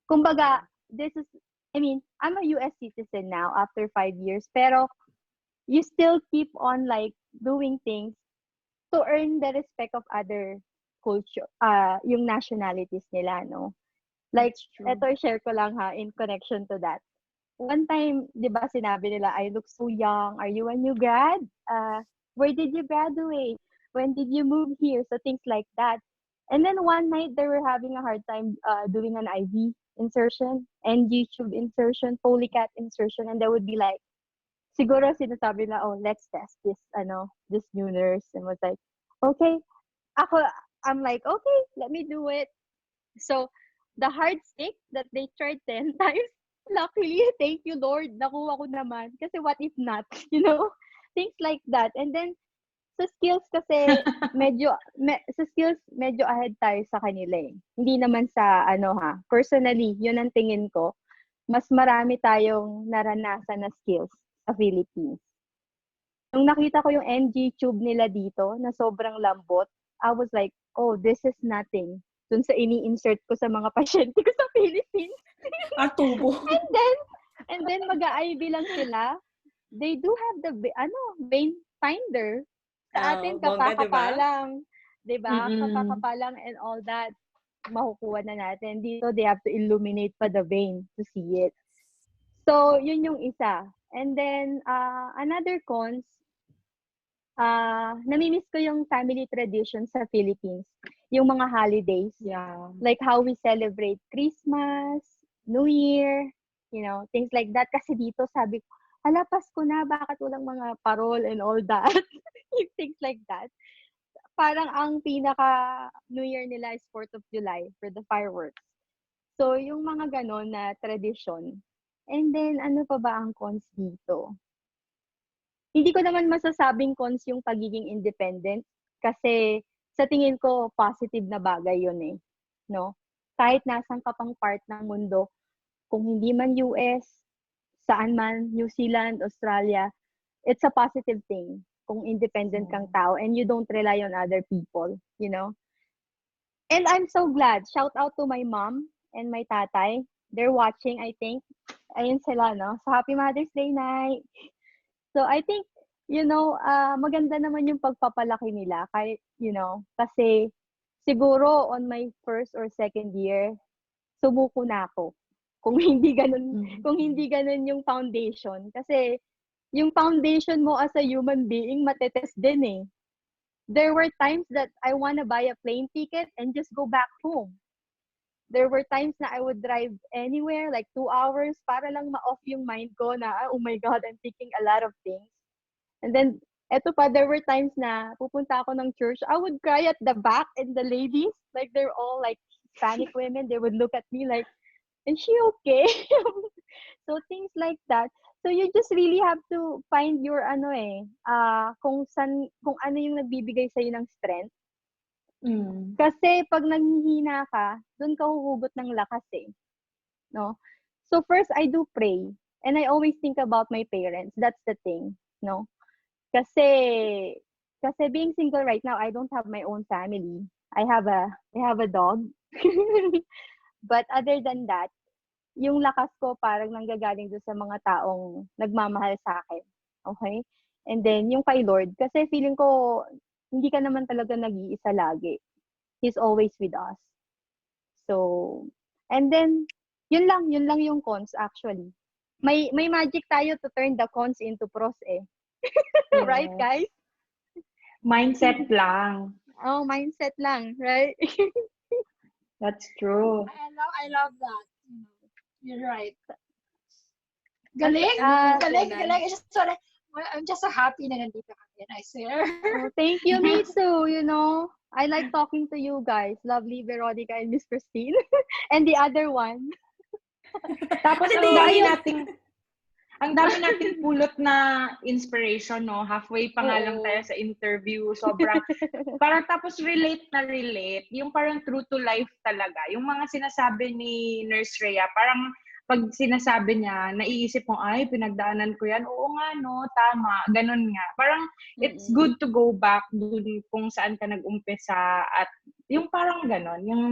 Kumbaga, I'm a US citizen now after 5 years, pero you still keep on like doing things to earn the respect of other culture, yung nationalities nila, no? Like, eto share ko lang ha, in connection to that. One time, di ba sinabi nila, I look so young. Are you a new grad? Where did you graduate? When did you move here? So things like that. And then one night, they were having a hard time doing an IV insertion and YouTube insertion, polycat insertion, and they would be like, siguro sinasabi na, oh, let's test this new nurse. And was like, okay. I'm like, okay, let me do it. So, the hard stick that they tried 10 times, luckily, thank you, Lord, nakuha ko naman. Kasi what if not? You know? Things like that. And then, sa skills kasi, medyo ahead tayo sa kanila eh. Hindi naman sa, personally, yun ang tingin ko, mas marami tayong naranasan na skills sa Philippines. Nung nakita ko yung NG tube nila dito, na sobrang lambot, I was like, oh, this is nothing dun sa ini-insert ko sa mga pasyente ko sa Philippines. Tubo. And then mag-IV lang sila. They do have the, vein finder. Sa atin, kapakapalang. Diba? Kapakapalang and all that. Makukuha na natin. Dito, they have to illuminate pa the vein to see it. So, yun yung isa. And then, another cons, namimiss ko yung family tradition sa Philippines. Yung mga holidays. Yeah. Like how we celebrate Christmas, New Year, things like that. Kasi dito sabi ko, hala, Pasko na, bakit walang mga parol and all that? Things like that. Parang ang pinaka New Year nila is 4th of July for the fireworks. So, yung mga ganon na tradition. And then, ano pa ba ang cons dito? Hindi ko naman masasabing cons yung pagiging independent kasi sa tingin ko positive na bagay yun eh, no? Kahit nasang ka pang part ng mundo, kung hindi man US, saan man, New Zealand, Australia, it's a positive thing kung independent kang tao and you don't rely on other people, you know? And I'm so glad. Shout out to my mom and my tatay. They're watching, I think. Ayun sila, no? So, Happy Mother's Day night! So, I think, maganda naman yung pagpapalaki nila. Kahit, kasi siguro on my first or second year, sumuko na ako. Kung hindi ganun yung foundation. Kasi, yung foundation mo as a human being, matetest din eh. There were times that I wanna buy a plane ticket and just go back home. There were times na I would drive anywhere, like 2 hours, para lang ma-off yung mind ko na, oh my God, I'm thinking a lot of things. And then, eto pa, there were times na pupunta ako ng church, I would cry at the back, and the ladies, like, they're all like Hispanic women, they would look at me like, is she okay? So, things like that. So, you just really have to find your, kung ano yung nagbibigay sa'yo ng strength. Kasi pag nanghihina ka, doon ka huhugot ng lakas eh. No? So first, I do pray. And I always think about my parents. That's the thing. No? Kasi being single right now, I don't have my own family. I have a dog. But other than that, yung lakas ko parang nanggagaling doon sa mga taong nagmamahal sa akin. Okay? And then, yung kay Lord, kasi feeling ko, hindi ka naman talaga nag-iisa lagi. He's always with us. So, and then, yun lang yung cons actually. May magic tayo to turn the cons into pros eh. Yes. Right, guys? Mindset lang. Oh, mindset lang, right? That's true. I love that. You're right. Galing. Galing. Sorry. I'm just so happy na nandito kami, I swear. Oh, thank you, me too. I like talking to you guys. Lovely Veronica and Miss Christine. And the other one. Tapos ang dami nating pulot na inspiration, no? Halfway pa nga lang tayo sa interview. Sobrang, parang tapos relate. Yung parang true to life talaga. Yung mga sinasabi ni Nurse Rhea, parang pag sinasabi niya, naiisip mo, ay, pinagdaanan ko yan. Oo nga, no? Tama. Ganun nga. Parang, it's good to go back dun kung saan ka nag-umpisa at yung parang ganon. Yung,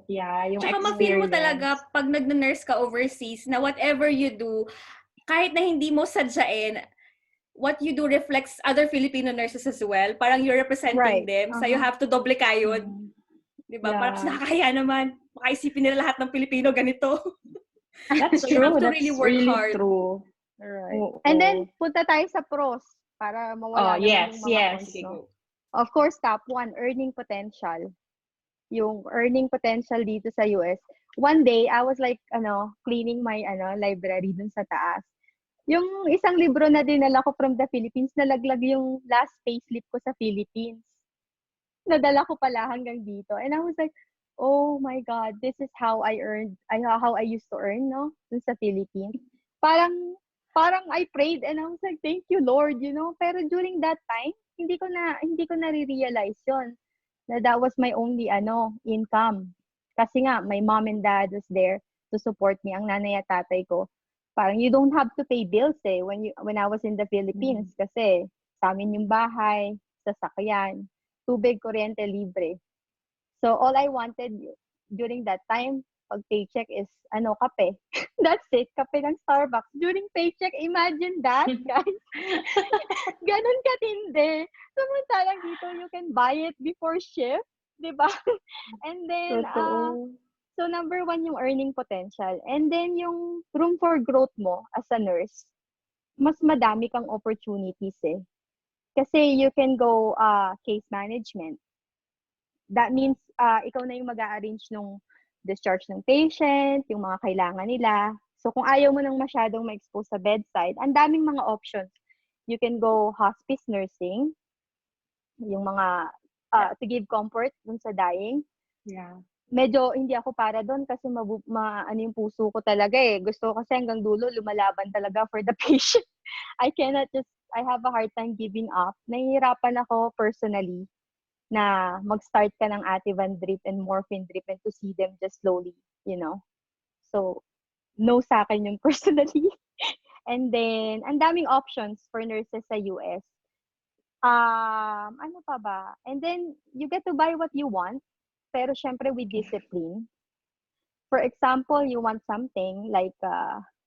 yung Tsaka experience. ma-feel mo talaga pag nag-nurse ka overseas na whatever you do, kahit na hindi mo sadyain, what you do reflects other Filipino nurses as well. Parang you're representing them. So you have to doble kayod. Diba? Parang nakakaya naman. Makaisipin nila lahat ng Pilipino ganito. That's so true. You have to That's really work hard. True. Right. And then, punta tayo sa pros para mawala naman yung mga cons. No? Of course, top 1, earning potential. Yung earning potential dito sa US. One day, I was like, cleaning my library dun sa taas. Yung isang libro na dinala ko from the Philippines, nalaglag yung last payslip ko sa Philippines. Nadala ko pala hanggang dito. And I was like, oh my God, this is how I used to earn, no? Dun sa Philippines. Parang I prayed and I was like, thank you, Lord, Pero during that time, hindi ko na realize yon na that was my only, income. Kasi nga, my mom and dad was there to support me. Ang nanay at tatay ko. Parang you don't have to pay bills when I was in the Philippines. Kasi sa amin yung bahay, sasakyan, tubig, kuryente, libre. So, all I wanted during that time, pag paycheck is, kape. That's it, kape ng Starbucks. During paycheck, imagine that, guys. Ganon katindi. Samantalang dito, you can buy it before shift, di ba? And then, so number 1 yung earning potential. And then, yung room for growth mo as a nurse, mas madami kang opportunities eh. Kasi you can go case management. That means, ikaw na yung mag-a-arrange ng discharge ng patient, yung mga kailangan nila. So, kung ayaw mo nang masyadong ma-expose sa bedside, ang daming mga options. You can go hospice nursing, yung mga, to give comfort dun sa dying. Yeah. Medyo hindi ako para doon kasi yung puso ko talaga eh. Gusto ko kasi hanggang dulo, lumalaban talaga for the patient. I have a hard time giving up. Nahihirapan ako personally na mag-start ka ng Ativan drip and morphine drip and to see them just slowly, So, no sa akin yung personally. And then, ang daming options for nurses sa US. Ano pa ba? And then, you get to buy what you want, pero syempre with discipline. For example, you want something like,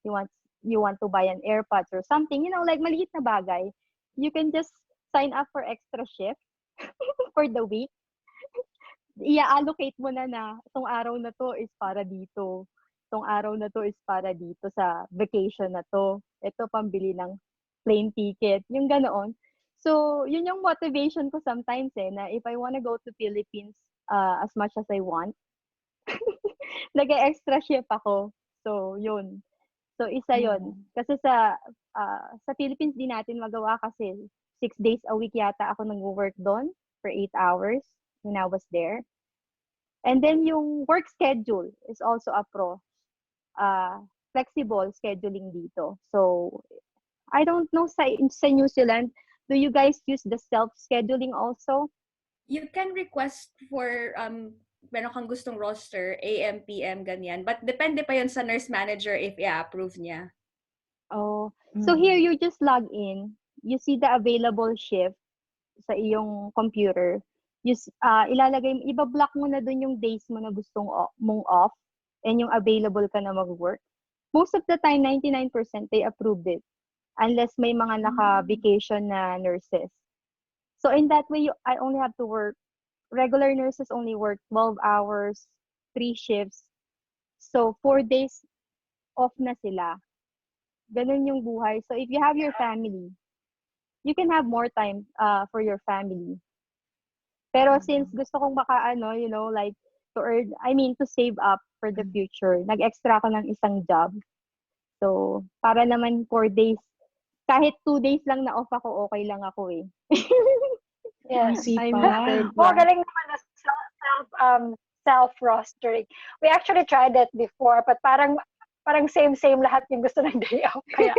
you want to buy an AirPods or something, like maliit na bagay. You can just sign up for extra shift for the week. I-allocate mo na itong araw na to is para dito. Itong araw na to is para dito sa vacation na to. Ito pambili ng plane ticket. Yung ganoon. So, yun yung motivation ko sometimes na if I wanna go to Philippines as much as I want, nag-extra shift ako. So, yun. So, isa yun. Kasi sa Philippines din natin magawa kasi 6 days a week yata ako nag-work doon for 8 hours when I was there. And then yung work schedule is also a pro. Flexible scheduling dito. So, I don't know sa New Zealand, do you guys use the self-scheduling also? You can request for meron kang gustong roster, AM, PM, ganyan. But depende pa yun sa nurse manager if i-approve niya. Oh. So here you just log in. You see the available shift sa iyong computer. Ilalagay, iba-block mo na dun yung days mo na gustong mong off and yung available ka na mag-work. Most of the time, 99% they approved it. Unless may mga naka-vacation na nurses. So in that way, I only have to work. Regular nurses only work 12 hours, 3 shifts. So 4 days off na sila. Ganun yung buhay. So if you have your family, you can have more time for your family. Pero since gusto kong like to earn, to save up for the future, nag-extra ako ng isang job. So para naman 4 days kahit 2 days lang na off ako, okay lang ako eh. Yes. I missed it. Oh, Yeah. galing naman na self-rostering. We actually tried it before, but parang same lahat yung gusto ng day off. Kaya,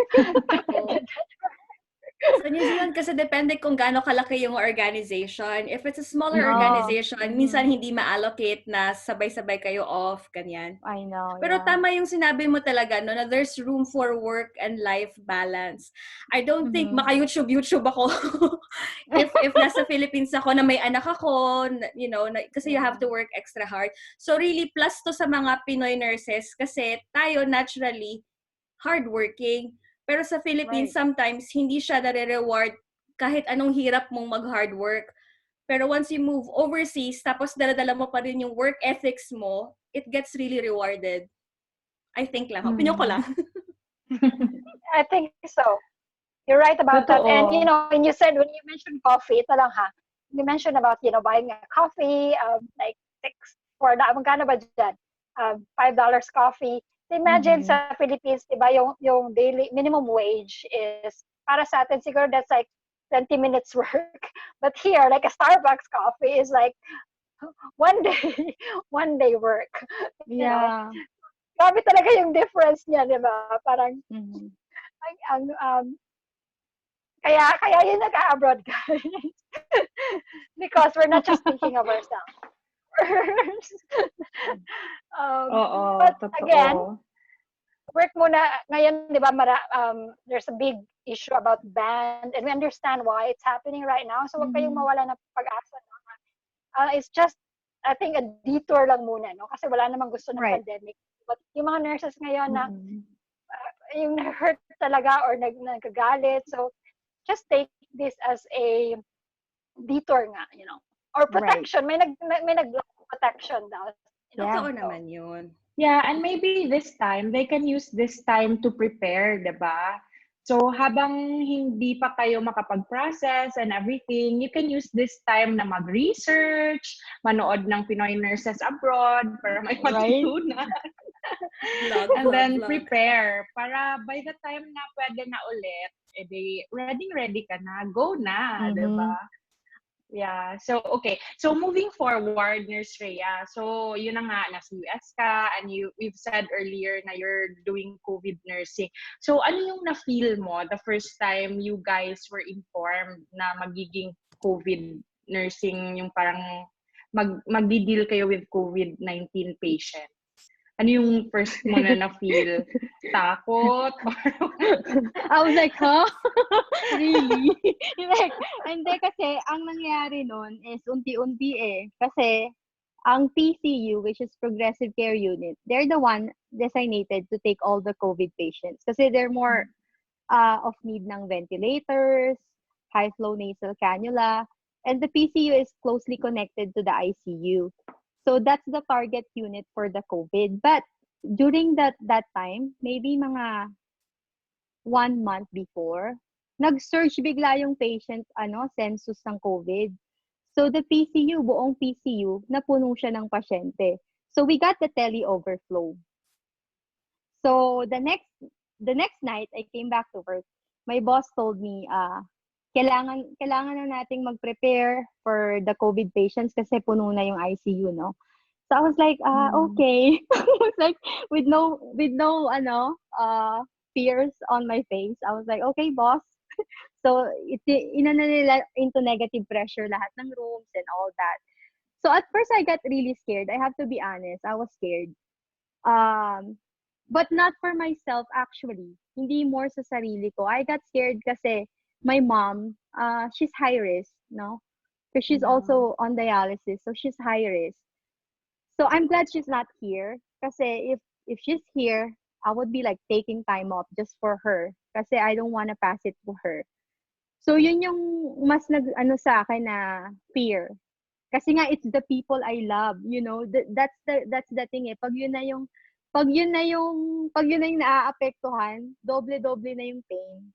Sa New Zealand kasi depende kung gaano kalaki yung organization. If it's a smaller Oh, organization, minsan hindi ma-allocate na sabay-sabay kayo off, ganyan. I know, Pero yeah. tama yung sinabi mo talaga, no, na there's room for work and life balance. I don't think maka-YouTube ako if nasa Philippines ako na may anak ako, you know, kasi you have to work extra hard. So really, plus to sa mga Pinoy nurses kasi tayo naturally hardworking. Pero sa Philippines, sometimes hindi siya nare-reward kahit anong hirap mong mag-hard work. Pero once you move overseas, tapos dala-dala mo pa rin yung work ethics mo, it gets really rewarded. I think lang. Opinion ko lang. I think so. You're right about that. And, you know, when you mentioned coffee, ito lang ha. You mentioned about, you know, buying a coffee, like magkano ba dyan? $5 coffee. Imagine sa Philippines, diba, yung daily minimum wage is, para sa atin, siguro that's like 20 minutes work. But here, like a Starbucks coffee is like one day work. Yeah. Grabe talaga yung difference niya, diba? Parang, kaya yun nag-abroad, guys. Because we're not just thinking of ourselves. But again, work muna ngayon, di ba, there's a big issue about band, and we understand why it's happening right now. So wag kayong mawala ng pag-asa. No? It's just, I think, a detour lang muna, no? Kasi wala namang gusto ng pandemic. But yung mga nurses ngayon na yung hurt talaga or nagagalit, so just take this as a detour nga, you know. Or protection. May nag-protection daw. Totoo naman yun. Yeah, and maybe this time, they can use this time to prepare, diba? So, habang hindi pa kayo makapag-process and everything, you can use this time na mag-research, manood ng Pinoy nurses abroad para may matutunan. And then prepare para by the time na pwede na ulit, edi ready ka na, go na, diba? Yeah. So, okay. So, moving forward, Nurse Rhea. So, yun na nga, nasa US ka, and we've said earlier na you're doing COVID nursing. So, ano yung na-feel mo the first time you guys were informed na magiging COVID nursing, yung parang magdi-deal kayo with COVID-19 patient? Ano yung first mo na na-feel? Takot? I was like, huh? Really? Like, hindi kasi, ang nangyari nun is unti-unti eh. Kasi, ang PCU, which is Progressive Care Unit, they're the one designated to take all the COVID patients. Kasi they're more of need ng ventilators, high-flow nasal cannula, and the PCU is closely connected to the ICU. So that's the target unit for the COVID. But during that time, maybe mga 1 month before, nag-surge bigla yung patient census ng COVID. So the PCU, buong PCU, napuno siya ng pasyente. So we got the tele-overflow. So the next night, I came back to work. My boss told me, kailangan na nating mag-prepare for the COVID patients kasi puno na yung ICU, no? So I was like, okay. I was like, with no fears on my face. I was like, okay, boss. So inana nila into negative pressure lahat ng rooms and all that. So at first I got really scared. I have to be honest. I was scared. But not for myself actually. Hindi more sa sarili ko. I got scared kasi my mom, she's high risk, no? Because she's also on dialysis, so she's high risk. So I'm glad she's not here. Kasi if she's here, I would be like taking time off just for her. Kasi I don't want to pass it to her. So yun yung mas sa akin na fear. Kasi nga it's the people I love, you know. That's the thing eh. Pag yun na yung naaapektuhan, doble-doble na yung pain.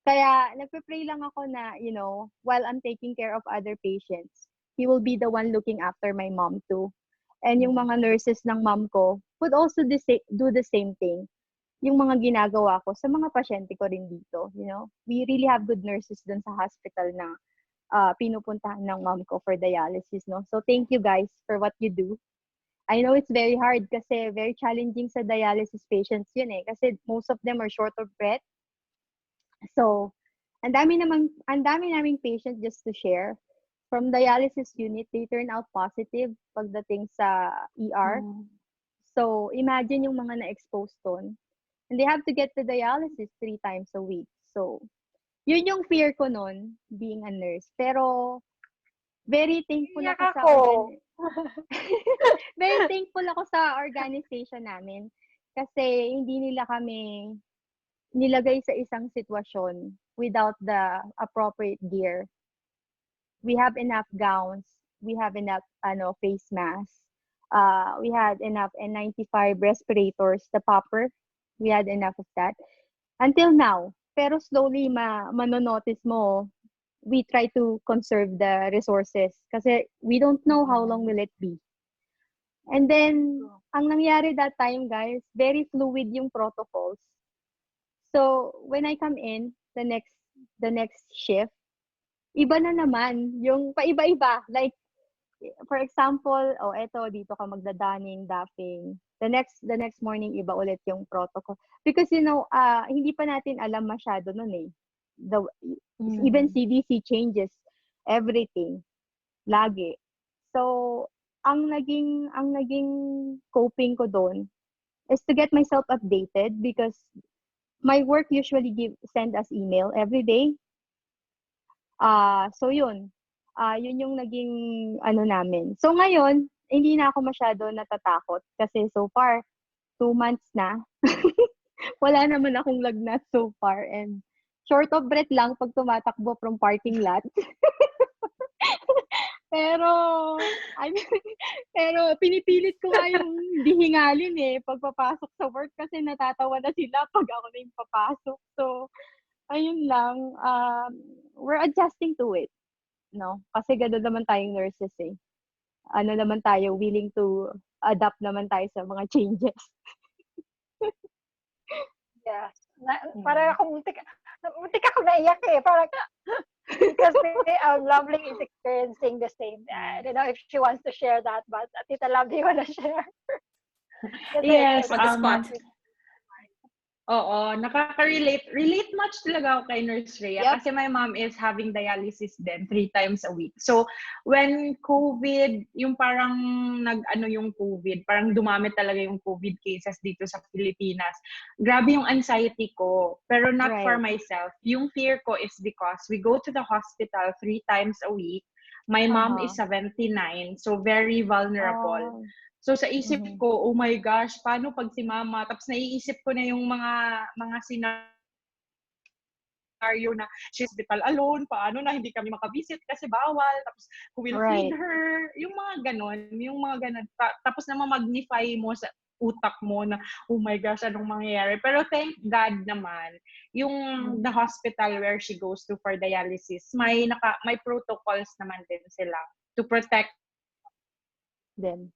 Kaya, nagpe-pray lang ako na, you know, while I'm taking care of other patients, He will be the one looking after my mom too. And yung mga nurses ng mom ko would also do the same thing. yung mga ginagawa ko sa mga pasyente ko rin dito, you know. We really have good nurses dun sa hospital na pinupuntahan ng mom ko for dialysis, no. So thank you guys for what you do. I know it's very hard kasi very challenging sa dialysis patients yun eh. Kasi most of them are short of breath. So, ang dami naming patient just to share. From dialysis unit, they turn out positive pagdating sa ER. So, imagine yung mga na-expose doon. And they have to get to dialysis 3 times a week. So, yun yung fear ko noon, being a nurse. Pero, very thankful ako sa very thankful ako sa organization namin. Kasi hindi nila kami nilagay sa isang sitwasyon without the appropriate gear. We have enough gowns. We have enough face masks. We had enough N95 respirators, the popper. We had enough of that. Until now. Pero slowly, manonotice mo, we try to conserve the resources. Kasi we don't know how long will it be. And then, ang nangyari that time, guys, very fluid yung protocols. So, when I come in, the next shift, iba na naman, yung paiba-iba. Like, for example, eto, dito ka magdadaning, daffing. The next morning, iba ulit yung protocol. Because, hindi pa natin alam masyado nun eh. Even CDC changes everything. Lagi. So, ang naging coping ko doon is to get myself updated because my work usually send us email every day. So yun. Yun yung naging namin. So ngayon, hindi na ako masyado natatakot kasi so far 2 months na. Wala naman akong lagnat so far and short of breath lang pag tumatakbo from parking lot. Pero pinipilit ko nga yung hindi hingalin eh pagpapasok sa work kasi natatawa na sila pag ako na yung papasok. So, ayun lang. We're adjusting to it. No? Kasi gano'n naman tayong nurses eh. Naman tayo, willing to adapt naman tayo sa mga changes. Yeah. Parang muntik ako naiyak eh. Parang, because Lovely is experiencing the same. I don't know if she wants to share that, but Tita Love, do you want to share? Yes. On the spot. Oo, nakaka-relate. Relate much talaga ako kay Nurse Rhea kasi my mom is having dialysis then 3 times a week. So, when COVID, yung parang yung COVID, parang dumami talaga yung COVID cases dito sa Pilipinas. Grabe yung anxiety ko, pero not for myself. Yung fear ko is because we go to the hospital 3 times a week. My mom is 79, so very vulnerable. So sa isip ko, oh my gosh, paano pag si mama? Tapos naiisip ko na yung mga scenario na she's hospital alone, paano na hindi kami makabisit kasi bawal, tapos who will feed her, yung mga ganon. Tapos na magnify mo sa utak mo na, oh my gosh, anong mangyayari? Pero thank God naman, yung the hospital where she goes to for dialysis, may protocols naman din sila to protect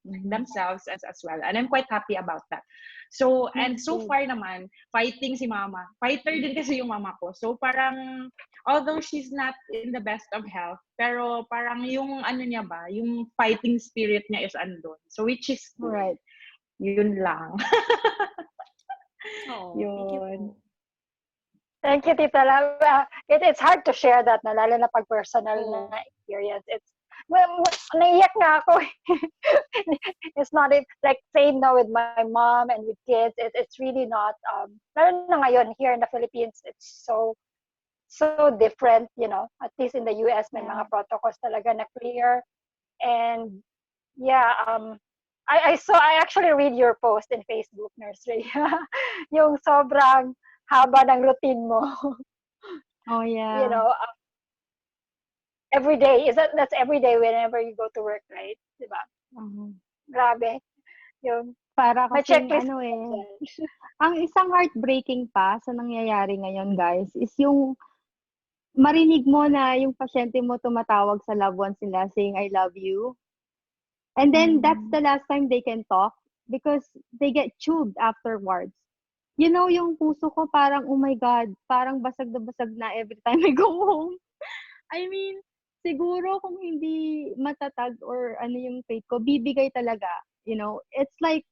themselves as well. And I'm quite happy about that. So, and so far naman, fighting si mama. Fighter din kasi yung mama ko. So, parang, although she's not in the best of health, pero parang yung niya ba, yung fighting spirit niya is andun. So, which is good. Right. Yun lang. Yun. Thank you, Tita Love. It's hard to share that, lalo na pag personal na experience. Naiyak nga ako. It's not like same now with my mom and with kids. It's really not. Lalo na ngayon here in the Philippines, it's so different. At least in the US, may mga protocols talaga na clear. And I actually read your post in Facebook, Nurse Rhea. Yung sobrang haba ng routine mo. Oh yeah. Every day. That's every day whenever you go to work, right? Diba? Grabe. Yung para may kasi checklist. Ang isang heartbreaking pa sa nangyayari ngayon, guys, is yung marinig mo na yung pasyente mo tumatawag sa loved ones nila saying, I love you. And then that's the last time they can talk because they get tubed afterwards. yung puso ko parang, oh my God, parang basag na every time I go home. I mean, siguro kung hindi matatag or ano yung faith ko, bibigay talaga. It's like,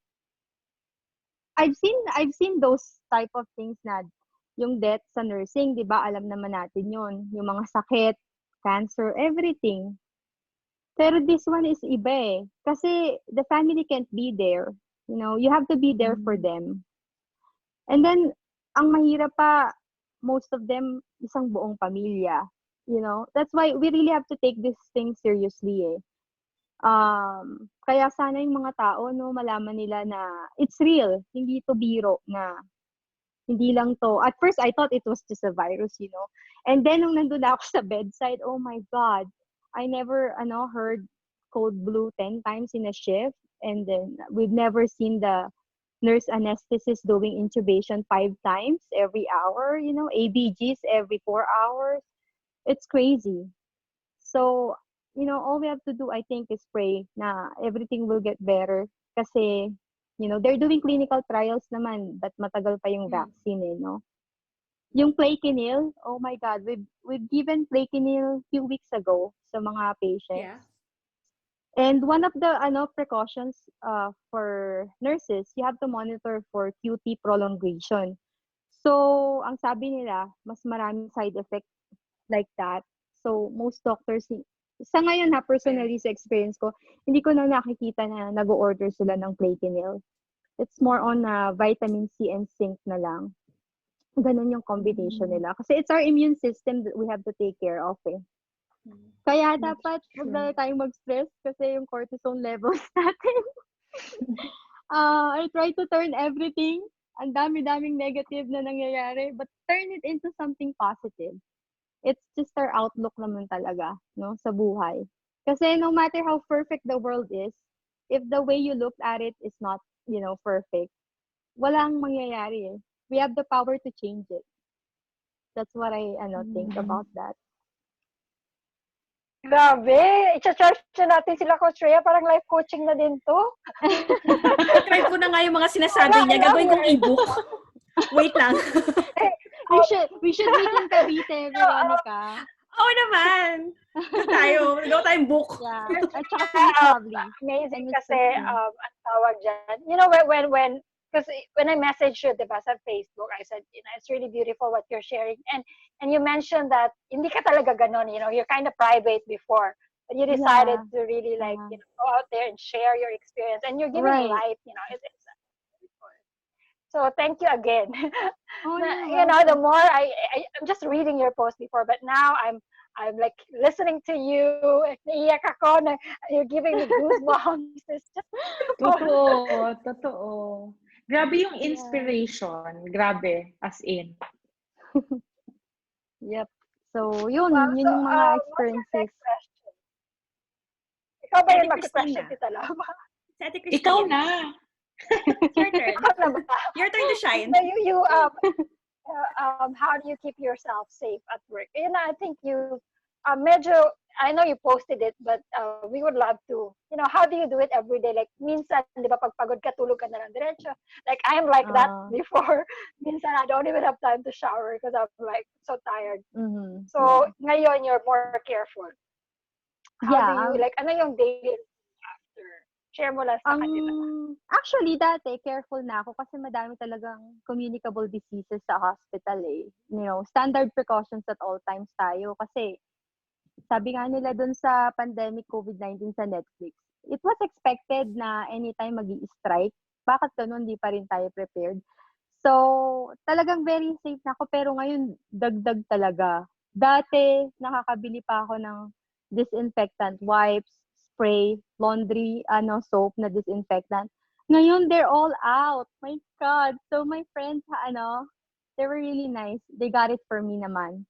I've seen those type of things na yung death sa nursing, 'di ba? Alam naman natin 'yon, yung mga sakit, cancer, everything. Pero this one is iba eh. Kasi the family can't be there. You have to be there for them. And then, ang mahirap pa, most of them, isang buong pamilya. That's why we really have to take this thing seriously eh. Kaya sana yung mga tao, no, malaman nila na it's real. Hindi to biro na hindi lang to. At first, I thought it was just a virus. And then, nung nandun ako sa bedside, oh my God, I never, heard code blue 10 times in a shift. And then, we've never seen the nurse anesthetist doing intubation 5 times every hour, ABGs every 4 hours. It's crazy. So, all we have to do, I think, is pray na everything will get better. Kasi, they're doing clinical trials naman, but matagal pa yung vaccine, no? Yung Plaquenil, oh my God, we've given Plaquenil few weeks ago sa mga patients. Yeah. And one of the precautions for nurses, you have to monitor for QT prolongation. So, ang sabi nila, mas maraming side effects like that. So, most doctors, sa ngayon personally sa experience ko, hindi ko na nakikita na nag-order sila ng Plaquenil. It's more on vitamin C and zinc na lang. Ganun yung combination nila. Kasi it's our immune system that we have to take care of eh. Kaya dapat huwag na tayong mag-stress kasi yung cortisol levels natin. I try to turn everything. Ang dami-daming negative na nangyayari, but turn it into something positive. It's just our outlook naman talaga, no, sa buhay. Kasi no matter how perfect the world is, if the way you look at it is not, perfect, walang mangyayari eh. We have the power to change it. That's what I think about that. Grabe! I-charge na natin sila, Coach Rhea. Parang life coaching na din to. Try ko na nga yung mga sinasabi niya. Gagawin kong e-book. Wait lang. We should meet in Cavite, Veronica. Oo naman. Tayo. Gawa tayong book. Yeah. At saka Philip probably. Amazing kasi, ang tawag dyan. Because when I messaged you, diba, sa Facebook, I said, it's really beautiful what you're sharing. And you mentioned that hindi ka talaga ganon, you're kind of private before. But you decided to really go out there and share your experience. And you're giving light, it's so thank you again. The more I'm just reading your post before, but now I'm like listening to you. Naiyak ako na you're giving me goosebumps. It's just Totoo. Grabe yung inspiration. Grabe, as in. Yep. So, yun yung mga experiences. Ikaw ba yung mag-question kita lang? Ikaw na. Your turn. Your turn to shine. How do you keep yourself safe at work? I think you medyo, I know you posted it, but we would love to, how do you do it every day? Like, minsan, di ba, pag pagod ka, tulog ka na lang diretso. Like, I'm like that before. Minsan, I don't even have time to shower because I'm like so tired. Mm-hmm. So, ngayon, you're more careful. How do you, like, ano yung daily after? Share mo lang sa kanila. Actually, dati, careful na ako kasi madami talagang communicable diseases sa hospital eh. Standard precautions at all times tayo kasi sabi nga nila dun sa pandemic COVID-19 sa Netflix, it was expected na anytime magi-strike. Bakit ganun, di pa rin tayo prepared? So, talagang very safe na ako pero ngayon, dagdag talaga. Dati, nakakabili pa ako ng disinfectant wipes, spray, laundry, soap na disinfectant. Ngayon, they're all out. My God. So, my friends, they were really nice. They got it for me naman.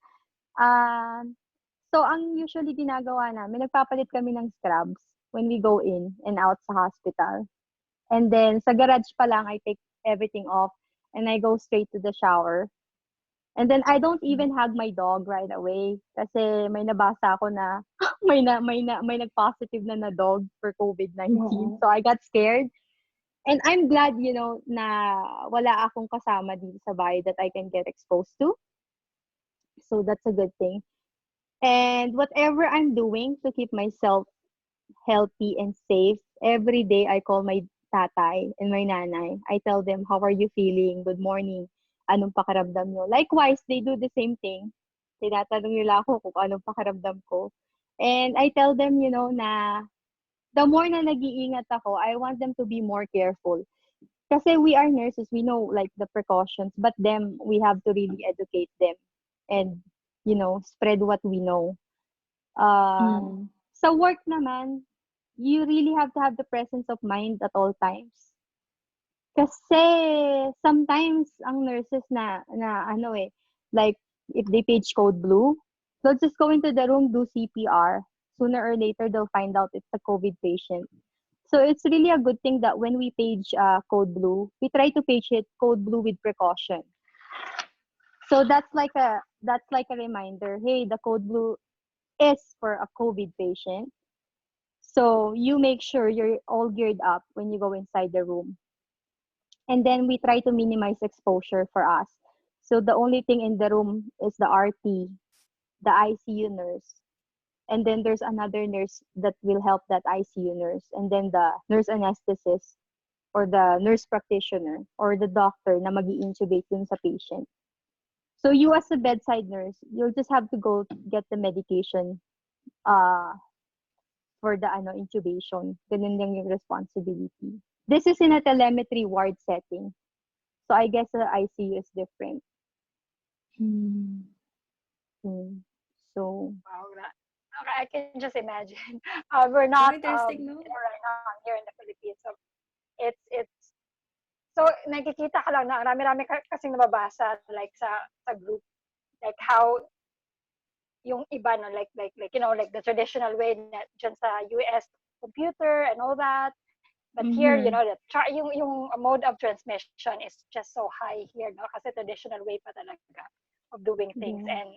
So, ang usually ginagawa namin, nagpapalit kami ng scrubs when we go in and out sa hospital. And then, sa garage pa lang, I take everything off and I go straight to the shower. And then, I don't even hug my dog right away kasi may nabasa ako na may nag-positive na dog for COVID-19. So, I got scared. And I'm glad, na wala akong kasama dito sa bahay that I can get exposed to. So that's a good thing. And whatever I'm doing to keep myself healthy and safe, every day I call my tatay and my nanay. I tell them, how are you feeling? Good morning. Anong pakiramdam nyo? Likewise, they do the same thing. Tinatanong nila ako kung anong pakiramdam ko. And I tell them, na the more na nag-iingat ako, I want them to be more careful. Kasi we are nurses, we know like the precautions, but them, we have to really educate them and, spread what we know. Sa work naman, you really have to have the presence of mind at all times. Kasi sometimes ang nurses like if they page code blue, they'll just go into the room, do CPR. Sooner or later, they'll find out it's a COVID patient. So it's really a good thing that when we page code blue, we try to page it code blue with precaution. So that's like a reminder. Hey, the code blue is for a COVID patient. So you make sure you're all geared up when you go inside the room. And then we try to minimize exposure for us. So the only thing in the room is the RT, the ICU nurse. And then there's another nurse that will help that ICU nurse. And then the nurse anesthetist or the nurse practitioner or the doctor na mag-i-intubate dun sa patient. So you as a bedside nurse, you'll just have to go get the medication for the intubation. Ganun lang yung responsibility. This is in a telemetry ward setting. So I guess the ICU is different. So Wow, okay, I can just imagine. We're not interesting, no? right now here in the Philippines. So it's so nakikita ka lang na marami kasing nababasa like sa group, like how yung iba no like the traditional way na dyan sa US computer and all that. But here, yung mode of transmission is just so high here, no? Kasi traditional way pa talaga of doing things. Yeah. And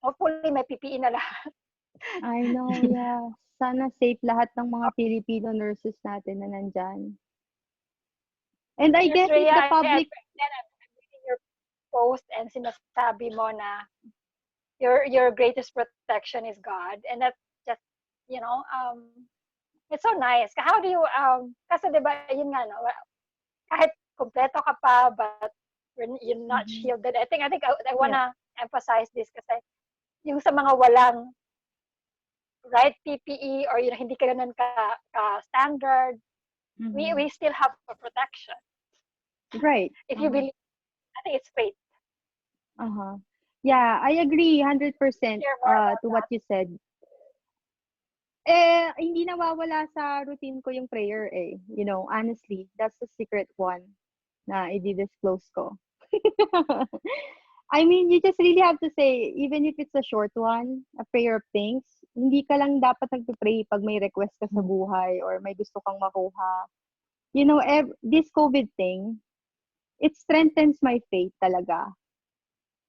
hopefully may PPE na lahat. I know, yeah. Sana safe lahat ng mga Filipino nurses natin na nandyan. And I guess if the public... I'm reading your post and sinasabi mo na your greatest protection is God. And that's just, it's so nice. How do you, kasi diba, yun nga, no, kahit kompleto ka pa, but you're not shielded. I think I wanna emphasize this kasi yung sa mga walang right PPE or hindi ka ganun ka standard, we still have a protection. Right. If you believe, I think it's faith. Yeah, I agree 100% to what you said. Hindi nawawala sa routine ko yung prayer eh. Honestly, that's the secret one na i-disclose ko. I mean, you just really have to say, even if it's a short one, a prayer of thanks, hindi ka lang dapat nagpipray pag may request ka sa buhay or may gusto kang makuha. This COVID thing, it strengthens my faith talaga.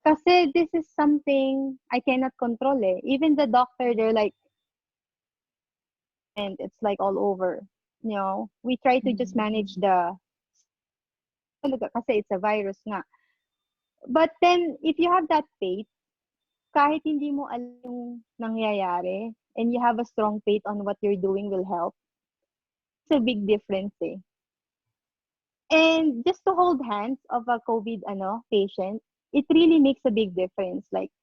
Kasi this is something I cannot control eh. Even the doctor, they're like, and it's like all over. We try to just manage kasi it's a virus nga. But then, if you have that faith, kahit hindi mo alam yung nangyayari, and you have a strong faith on what you're doing will help, it's a big difference eh. And just to hold hands of a COVID patient, it really makes a big difference. Like,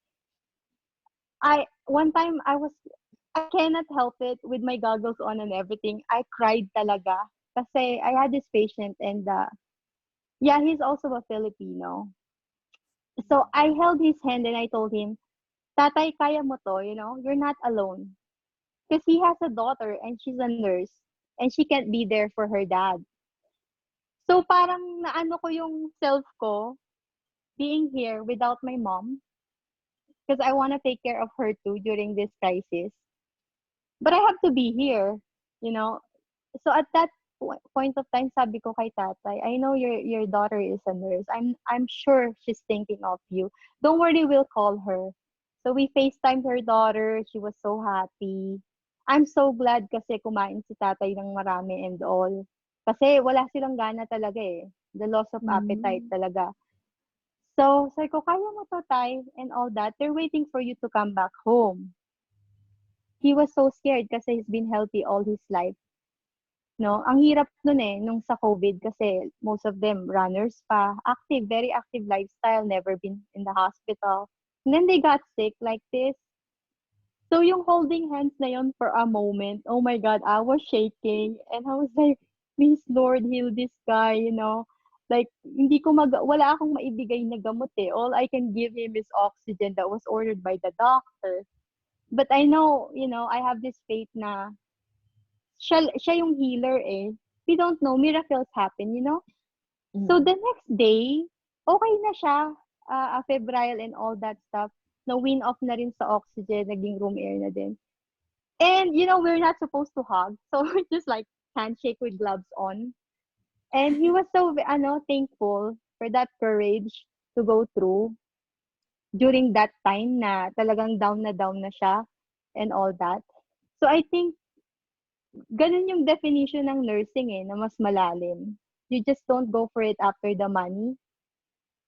one time I cannot help it with my goggles on and everything. I cried talaga. Kasi I had this patient and he's also a Filipino. So I held his hand and I told him, Tatay, kaya mo to, you're not alone. Because he has a daughter and she's a nurse and she can't be there for her dad. So parang naano ko yung self ko being here without my mom because I want to take care of her too during this crisis. But I have to be here, So at that point of time, sabi ko kay tatay, I know your daughter is a nurse. I'm sure she's thinking of you. Don't worry, we'll call her. So we FaceTimed her daughter. She was so happy. I'm so glad kasi kumain si tatay ng marami and all. Kasi wala silang gana talaga eh. The loss of appetite talaga. So, sabi ko, kaya mo to, Tay, and all that. They're waiting for you to come back home. He was so scared kasi he's been healthy all his life. No, ang hirap nun eh, nung sa COVID kasi most of them runners pa, active, very active lifestyle, never been in the hospital. And then they got sick like this. So yung holding hands na yun for a moment, oh my God, I was shaking. And I was like, please Lord, heal this guy, you know. Like, wala akong maibigay na gamot eh. All I can give him is oxygen that was ordered by the doctor. But I know, you know, I have this faith na siya yung healer eh. We don't know, miracles happen, you know? So the next day, okay na siya, febrile and all that stuff. Na-win off na rin sa oxygen, naging room air na din. And, you know, we're not supposed to hug. So, just like handshake with gloves on. And he was so, thankful for that courage to go through during that time na talagang down na siya and all that. So, I think, ganun yung definition ng nursing eh, na mas malalim. You just don't go for it after the money.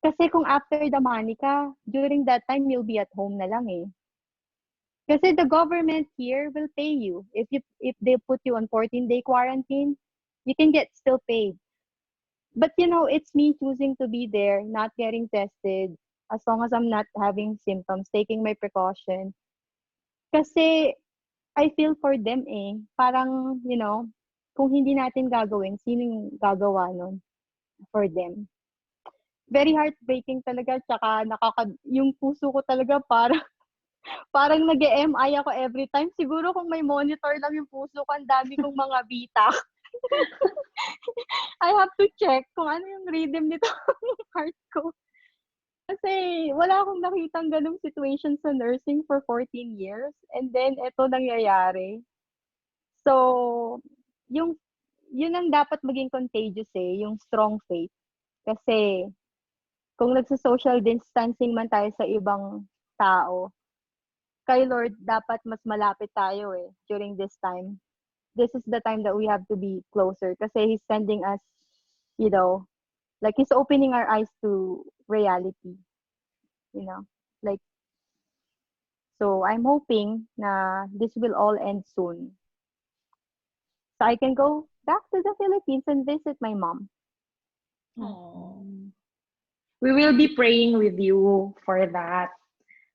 Kasi kung after the money ka, during that time, you'll be at home na lang eh. Kasi the government here will pay you. If they put you on 14-day quarantine, you can get still paid. But you know, it's me choosing to be there, not getting tested, as long as I'm not having symptoms, taking my precaution. Kasi I feel for them eh. Parang, you know, kung hindi natin gagawin, sinong gagawa nun for them? Very heartbreaking talaga. Tsaka yung puso ko talaga parang nag-MI ako every time. Siguro kung may monitor lang yung puso ko, ang dami kong mga bita. I have to check kung ano yung rhythm nito ng heart ko. Kasi wala akong nakitang ganung situation sa nursing for 14 years. And then, ito nangyayari. So, yun ang dapat maging contagious eh, yung strong faith. Kasi, kung nagsa-social distancing man tayo sa ibang tao, kay Lord, dapat mas malapit tayo eh, during this time. This is the time that we have to be closer. Kasi He's sending us, you know, like He's opening our eyes to reality. You know, like, so I'm hoping na this will all end soon. So I can go back to the Philippines and visit my mom. Oh. We will be praying with you for that.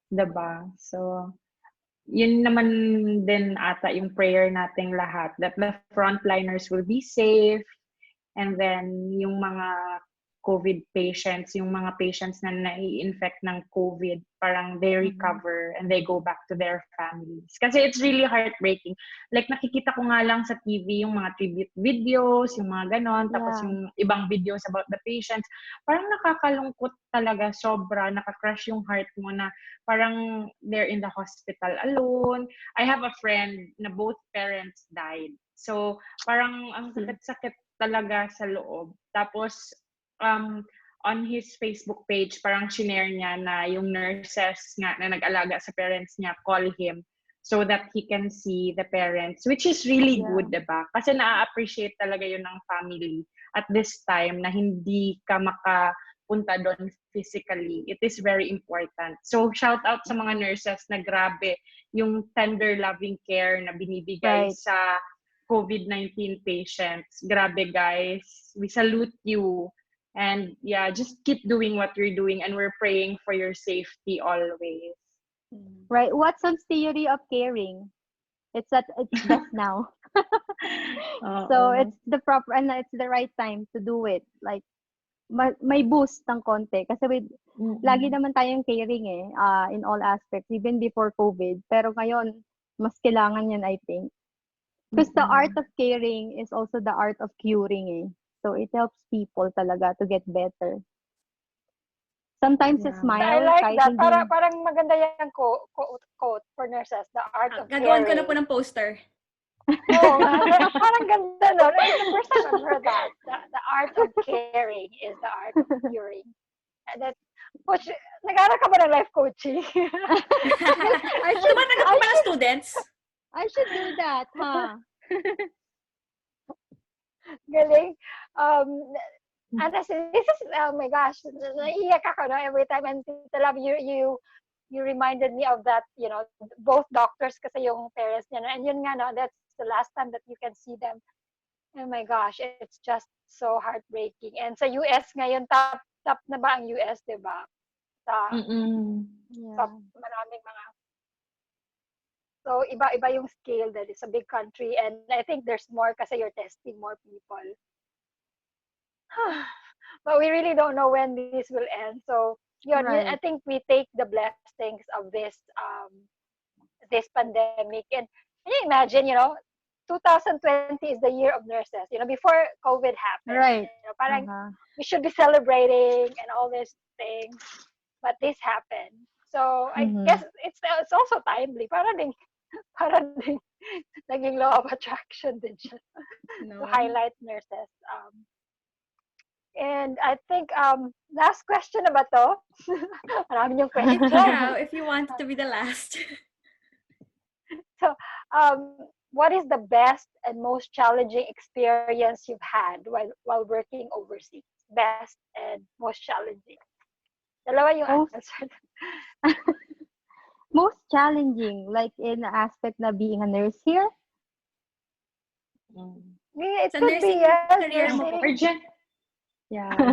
Diba? So, yun naman din ata yung prayer nating lahat, that the frontliners will be safe, and then yung mga COVID patients, yung mga patients na nai-infect ng COVID, parang they recover and they go back to their families. Kasi it's really heartbreaking. Like, nakikita ko nga lang sa TV yung mga tribute videos, yung mga ganon, tapos yung ibang videos about the patients. Parang nakakalungkot talaga, sobra, nakakrush yung heart mo na parang they're in the hospital alone. I have a friend na both parents died. So, parang ang sakit-sakit talaga sa loob. Tapos, on his Facebook page, parang shinare niya na yung nurses nga na nag-alaga sa parents niya call him so that he can see the parents, which is really good, diba? Kasi na-appreciate talaga yun ng family at this time na hindi ka makapunta doon physically. It is very important. So, shout out sa mga nurses na grabe yung tender, loving care na binibigay sa COVID-19 patients. Grabe, guys. We salute you. And yeah, just keep doing what you're doing, and we're praying for your safety always. Right. What's Watson's theory of caring? It's best now. So it's the proper and it's the right time to do it. Like may boost ng konti kasi lagi naman tayong caring eh in all aspects, even before COVID. Pero ngayon mas kailangan yan, I think. Because the art of caring is also the art of curing eh. So it helps people talaga to get better. Sometimes a smile. I like that. Parang maganda yung quote for nurses. The art of caring. Gagawin ko na po ng poster. Oo nga. Parang ganda, no? It's the first time I've heard that. The art of caring is the art of curing. And that, which, nag-aaral ka ba ng life coaching? Tumatanggap ka pa ng students? I should do that, huh? Galing. Um, honestly, this is, oh my gosh, naiiyak ako, no, every time. And Tita Love, you reminded me of that, both doctors kasi yung parents niya. And yun nga, no, that's the last time that you can see them. Oh my gosh, it's just so heartbreaking. And sa US ngayon, top na ba ang US, di ba? Sa top, maraming mga. So, iba-iba yung scale that it's a big country. And I think there's more kasi you're testing more people. But we really don't know when this will end. So, Right. I think we take the blessings of this pandemic. And can you imagine, 2020 is the year of nurses. Before COVID happened, Right. parang we should be celebrating and all these things, but this happened. So I guess it's also timely. Parang naging law of attraction din siya to highlight nurses. And I think last question na ba to? Marami yung question. Yeah, if you want to be the last. So, what is the best and most challenging experience you've had while working overseas? Best and most challenging. Dalawa yung answer. Most challenging, like in the aspect na being a nurse here? It Sa could be, nursing yes. career mo po.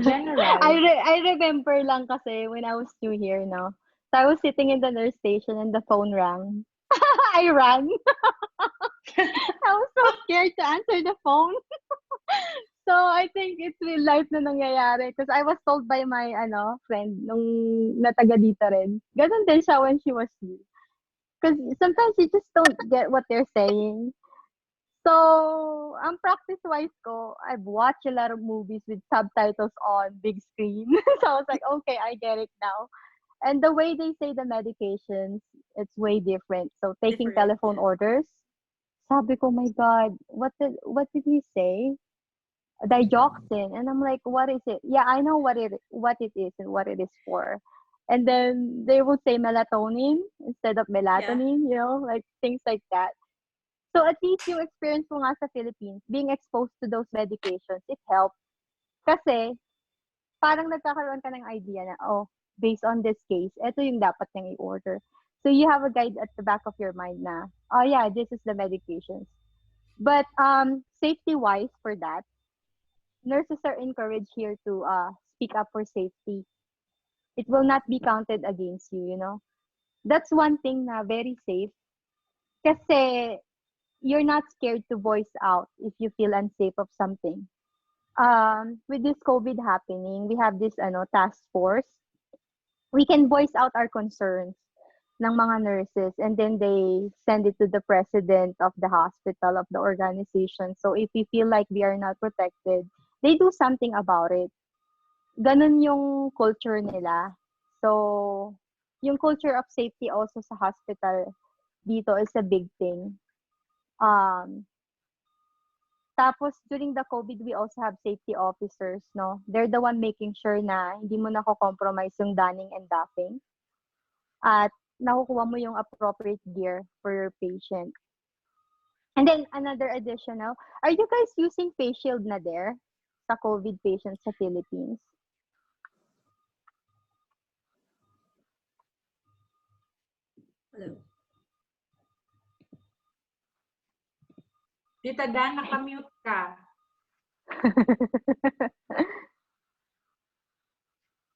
General. I remember lang kasi when I was new here, no? So I was sitting in the nurse station and the phone rang. I ran. I was so scared to answer the phone. So I think it's real life na nangyayari because I was told by my friend nung nataga dito rin. Ganun din siya when she was here. Because sometimes you just don't get what they're saying. So, ang practice-wise ko, I've watched a lot of movies with subtitles on big screen. So I was like, okay, I get it now. And the way they say the medications, it's way different. So taking telephone orders, sabi ko, my God, what did he say? Digoxin. And I'm like, what is it? Yeah, I know what it is and what it is for. And then they would say melatonin instead of melatonin, like things like that. So at least yung experience mo nga sa Philippines, being exposed to those medications, it helped. Kasi parang nagkakaroon ka ng idea na, based on this case, ito yung dapat niyang i-order. So you have a guide at the back of your mind na, oh yeah, this is the medications. But safety-wise for that, nurses are encouraged here to speak up for safety. It will not be counted against you, That's one thing na very safe. Kasi you're not scared to voice out if you feel unsafe of something. With this COVID happening, we have this task force. We can voice out our concerns ng mga nurses and then they send it to the president of the hospital, of the organization. So if we feel like we are not protected, they do something about it. Ganun yung culture nila. So, yung culture of safety also sa hospital dito is a big thing. Tapos, during the COVID, we also have safety officers, no? They're the one making sure na hindi mo nako-compromise yung donning and doffing. At nakukuha mo yung appropriate gear for your patient. And then, another additional, are you guys using face shield na there sa COVID patients sa Philippines? Hello. Tita Dan, nakamute ka.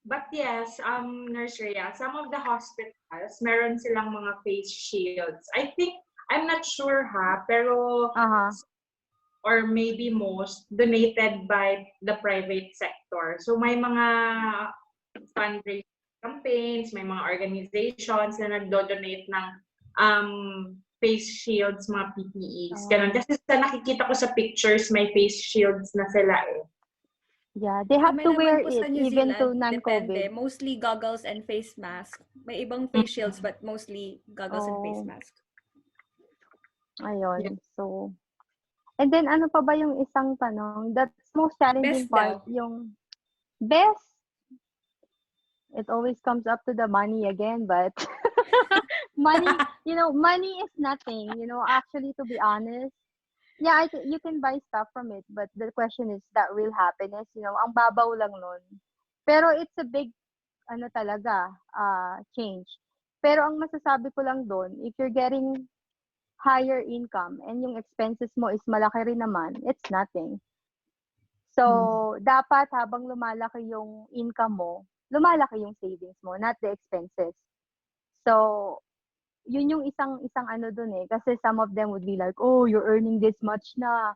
But yes, Nurse Rhea, some of the hospitals, meron silang mga face shields. I think, I'm not sure pero or maybe most, donated by the private sector. So may mga fundraising campaigns, may mga organizations na nagdo-donate ng face shields, mga PPEs. Ganun. Kasi sa nakikita ko sa pictures, may face shields na sila eh. Yeah, they have to wear it even to non-COVID. Depende. Mostly goggles and face mask. May ibang face shields but mostly goggles and face mask. Ayun. Yeah. So, and then ano pa ba yung isang tanong? That's most challenging best part. Daw. Yung best. It always comes up to the money again, but money is nothing. Actually, to be honest, Yeah, you can buy stuff from it, but the question is that real happiness, ang babaw lang nun. Pero it's a big, talaga, change. Pero ang masasabi ko lang doon, if you're getting higher income and yung expenses mo is malaki rin naman, it's nothing. So, dapat habang lumalaki yung income mo, lumalaki yung savings mo, not the expenses. So, yun yung isang dun eh. Kasi some of them would be like, oh, you're earning this much na.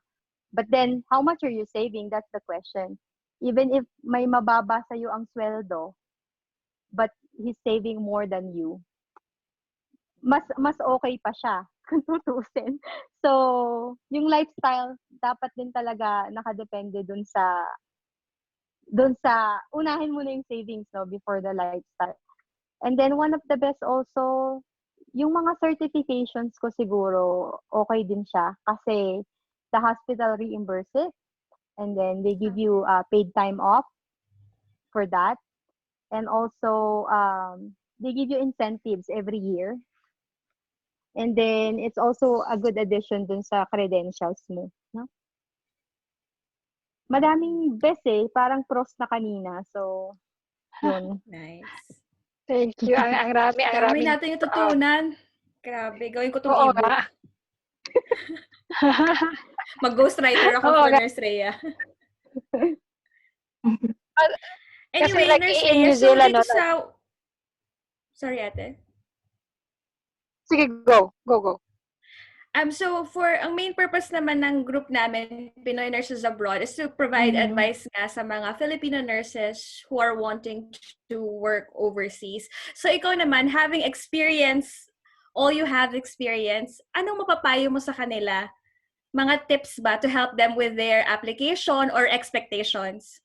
But then, how much are you saving? That's the question. Even if may mababa sa'yo ang sweldo, but he's saving more than you, mas okay pa siya kung tutusin. So, yung lifestyle, dapat din talaga nakadepende dun sa unahin mo na yung savings, no, before the lifestyle. And then, one of the best also, yung mga certifications ko siguro, okay din siya. Kasi, the hospital reimburse it. And then, they give you paid time off for that. And also, they give you incentives every year. And then, it's also a good addition dun sa credentials mo. No? Madaming best eh. Parang pros na kanina. So, yun. Nice. Thank you. Ang rami, ang Dami rami. natin yung tutunan. Grabe, gawin ko itong Oo ebook. nga. Mag-ghostwriter ako Oo for nga. Nurse Rhea. Kasi Anyway, like Nurse in Rhea, New so Zealand, dito no? sa... Sorry, ate. Sige, go. So ang main purpose naman ng group namin, Pinoy Nurses Abroad, is to provide advice nga sa mga Filipino nurses who are wanting to work overseas. So ikaw naman, having experience, all you have experience, anong mapapayo mo sa kanila? Mga tips ba to help them with their application or expectations?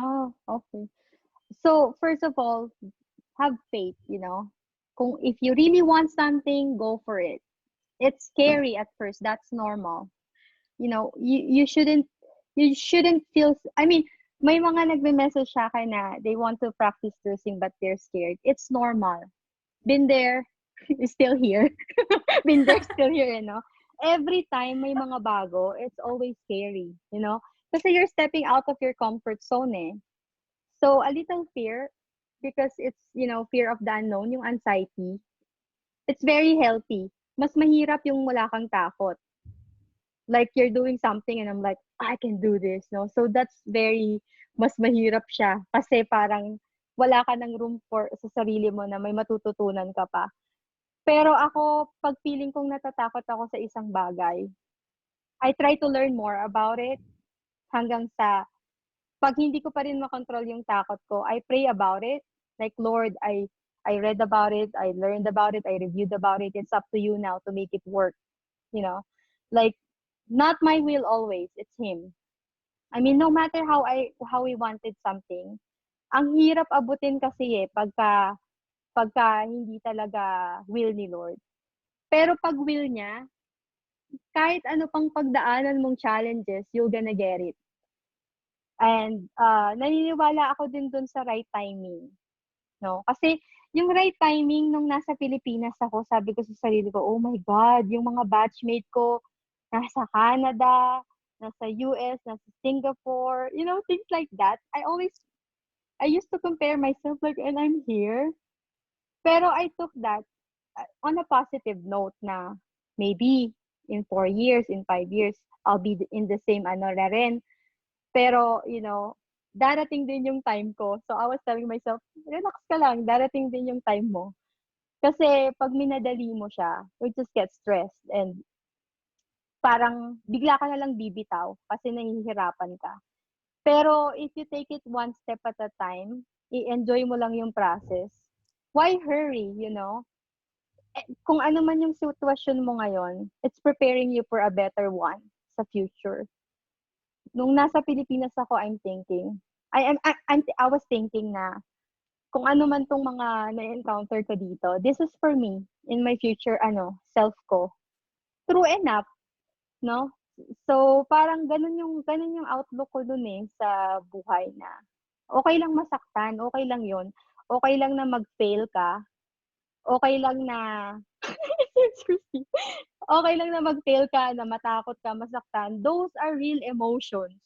Oh, okay. So, first of all, have faith, if you really want something, go for it. It's scary at first. That's normal. You shouldn't feel, may mga nagme-message sa akin na they want to practice nursing but they're scared. It's normal. Been there, still here. Been there, still here, Every time may mga bago, it's always scary, Kasi you're stepping out of your comfort zone eh. So, a little fear, because it's, fear of the unknown, yung anxiety, it's very healthy. Mas mahirap yung wala kang takot. Like, you're doing something and I'm like, I can do this, no? So, that's mas mahirap siya. Kasi parang wala ka ng room sa sarili mo na may matututunan ka pa. Pero ako, pag feeling kong natatakot ako sa isang bagay, I try to learn more about it hanggang sa pag hindi ko pa rin makontrol yung takot ko, I pray about it. Like, Lord, I read about it, I learned about it, I reviewed about it. It's up to you now to make it work. Like, not my will always, it's Him. No matter how we wanted something, ang hirap abutin kasi pagka hindi talaga will ni Lord. Pero pag will niya, kahit ano pang pagdaanan mong challenges, you're gonna get it. And naniniwala ako din dun sa right timing. No? Kasi yung right timing nung nasa Pilipinas ako, sabi ko sa sarili ko, oh my God, yung mga batchmate ko nasa Canada, nasa US, nasa Singapore, things like that. I used to compare myself like, and I'm here. Pero I took that on a positive note na maybe in 4 years, in 5 years, I'll be in the same na rin. Pero, darating din yung time ko. So, I was telling myself, relax ka lang, darating din yung time mo. Kasi, pag minadali mo siya, you just get stressed and parang bigla ka na lang bibitaw kasi nahihirapan ka. Pero, if you take it one step at a time, i-enjoy mo lang yung process. Why hurry, Kung ano man yung sitwasyon mo ngayon, it's preparing you for a better one sa future. Nung nasa Pilipinas ako, I was thinking na kung ano man tong mga na-encounter ko dito, this is for me in my future self ko. True enough, no? So parang ganun yung outlook ko dun sa buhay na okay lang masaktan, okay lang 'yon. Okay lang na mag-fail ka. Okay lang na Christy. Okay lang na mag-fail ka, na matakot ka, masaktan. Those are real emotions.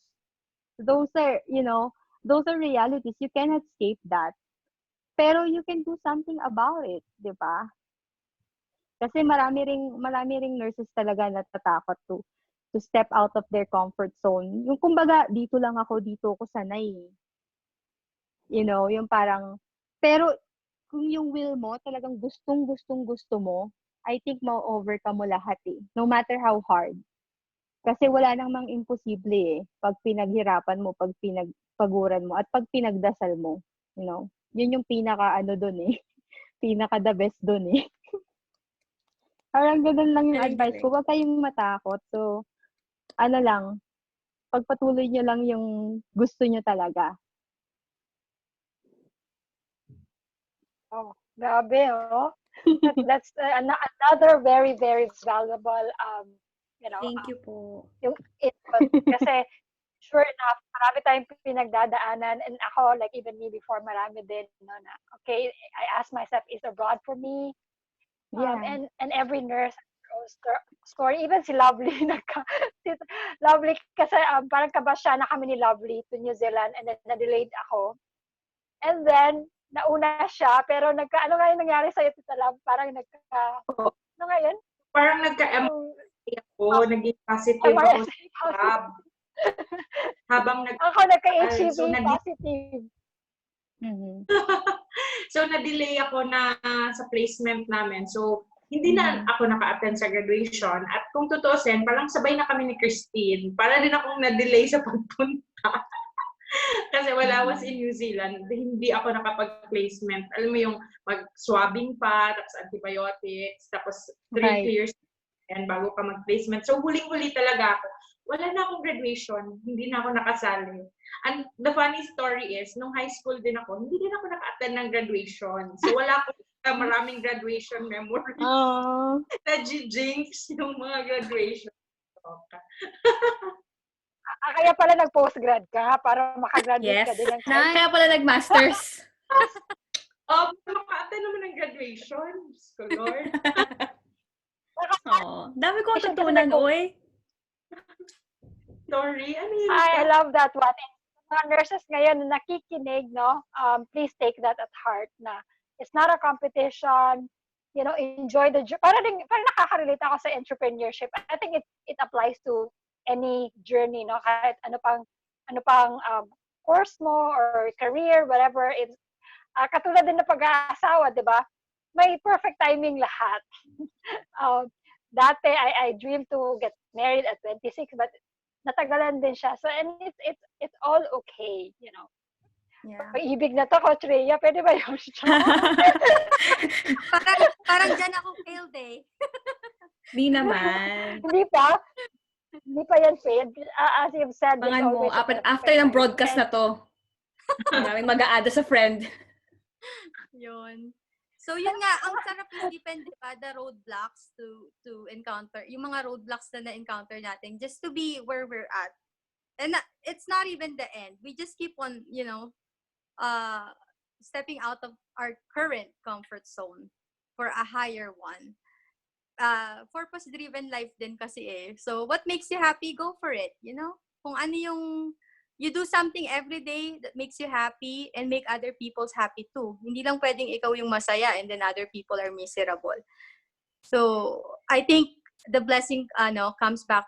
Those are, those are realities. You cannot escape that. Pero you can do something about it, di ba? Kasi marami ring nurses talaga natatakot to step out of their comfort zone. Yung kumbaga, dito ako sanay. Yung parang, pero kung yung will mo, talagang gusto mo, I think ma-overcome mo lahat eh. No matter how hard. Kasi wala namang imposible eh. Pag pinaghirapan mo, pag pinagpaguran mo, at pag pinagdasal mo. Yun yung pinaka dun eh. Pinaka the best dun eh. Parang ganun lang yung advice ko. Huwag kayong matakot. So, lang, pagpatuloy nyo lang yung gusto nyo talaga. Oh, grabe, oh. That's another very, very valuable, Thank you po. Yung input. Kasi, sure enough, marami tayong pinagdadaanan. And ako, like even me before, marami din, na, okay, I asked myself, is abroad for me? Yeah. And every nurse story, even si Lovely, Lovely, kasi parang kabasya na kami ni Lovely to New Zealand, and then na-delayed ako. And then, nauna siya, pero ano nga yung nangyari sa'yo, Tita Love? Parang ano nga yun? Parang nagka-MRSA ako, naging positive ako sa lab. Habang ako nagka-HIV positive. Mm-hmm. So, na-delay ako na sa placement namin. So, hindi na ako naka-attend sa graduation. At kung tutuusin, parang sabay na kami ni Christine. Para din akong na-delay sa pagpunta. Kasi wala was in New Zealand. Hindi ako nakapag-placement. Alam mo yung mag-swabbing pa, tapos antibiotics, tapos 3 years and bago ka mag-placement. So, huling-huli talaga ako. Wala na akong graduation. Hindi na ako nakasali. And the funny story is, nung high school din ako, hindi din ako naka-attend ng graduation. So, wala akong maraming graduation memories. Na-jinx yung mga graduation. Kaya pala nag-postgrad ka para makagraduate ka din ng Kaya pala nag-masters. Maka-attend naman ng graduation. So, Lord. Dami ko natutunan, oy. Sorry, I love that one. Mga nurses ngayon na nakikinig, no? Please take that at heart na it's not a competition. Enjoy the journey. Parang nakaka-relate ako sa entrepreneurship. I think it applies to any journey, no? Kahit ano pang course mo or career, whatever. It's katulad din ng pag-aasawa, di ba? May perfect timing lahat. Dati, I dreamed to get married at 26, but natagalan din siya. So, and it's all okay, Yeah. Pag-ibig na to, Coach Rhea, pwede ba yun? parang dyan ako failed eh. Di naman. Hindi pa yan failed. As you've said, Pangan mo, after ng broadcast na to, maraming mag-a-add sa friend. Yun. So, yun nga, ang sarap yung depende pa, the roadblocks to encounter, yung mga roadblocks na na-encounter natin, just to be where we're at. And it's not even the end. We just keep on, stepping out of our current comfort zone for a higher one. Purpose-driven life din kasi eh. So, what makes you happy, go for it, Kung ano yung you do something every day that makes you happy and make other people's happy too. Hindi lang pwedeng ikaw yung masaya and then other people are miserable. So, I think the blessing comes back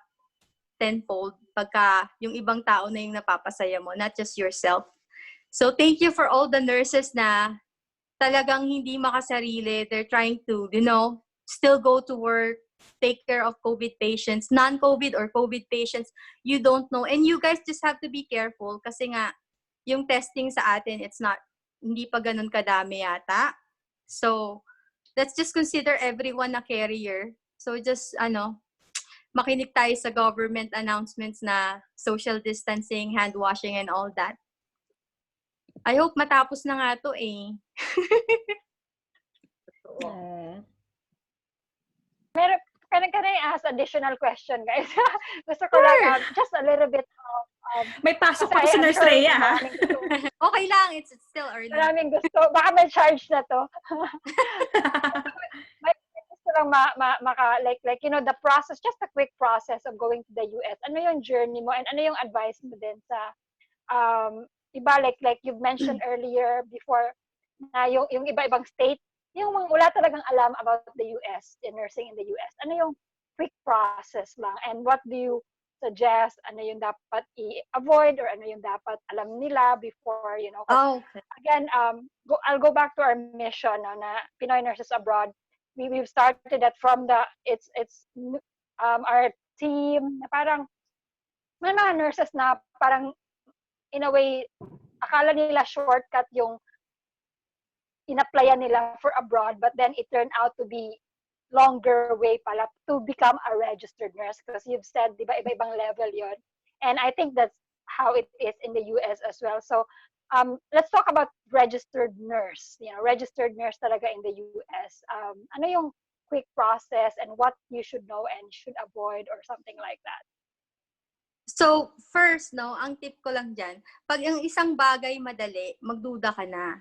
tenfold pagka yung ibang tao na yung napapasaya mo, not just yourself. So, thank you for all the nurses na talagang hindi makasarili. They're trying to, still go to work, take care of COVID patients, non-COVID or COVID patients, you don't know. And you guys just have to be careful kasi nga, yung testing sa atin, hindi pa ganun kadami yata. So, let's just consider everyone a carrier. So, just, makinig tayo sa government announcements na social distancing, hand washing, and all that. I hope matapos na nga to eh. Can I ask additional question, guys? Gusto ko lang, just a little bit of... May pasok pa sa NurseRhea, ha? Okay lang, it's still early. Maraming gusto. Baka may charge na to. May gusto lang like the process, just a quick process of going to the US. Ano yung journey mo and ano yung advice mo din sa iba like you've mentioned earlier before na yung iba-ibang state, yung mga wala talagang alam about the US, in nursing in the US. Ano yung quick process lang and what do you suggest? Ano yung dapat i-avoid or ano yung dapat alam nila before, Okay. Again, I'll go back to our mission na Pinoy Nurses Abroad. We've started that from it's our team na parang may mga nurses na parang in a way akala nila shortcut yung in-applyan nila for abroad, but then it turned out to be longer way pala to become a registered nurse because you've said, di ba, iba-ibang level yon. And I think that's how it is in the US as well. So let's talk about registered nurse. Registered nurse talaga in the US. Ano yung quick process and what you should know and should avoid or something like that? So, first, ang tip ko lang dyan, pag yung isang bagay madali, magduda ka na.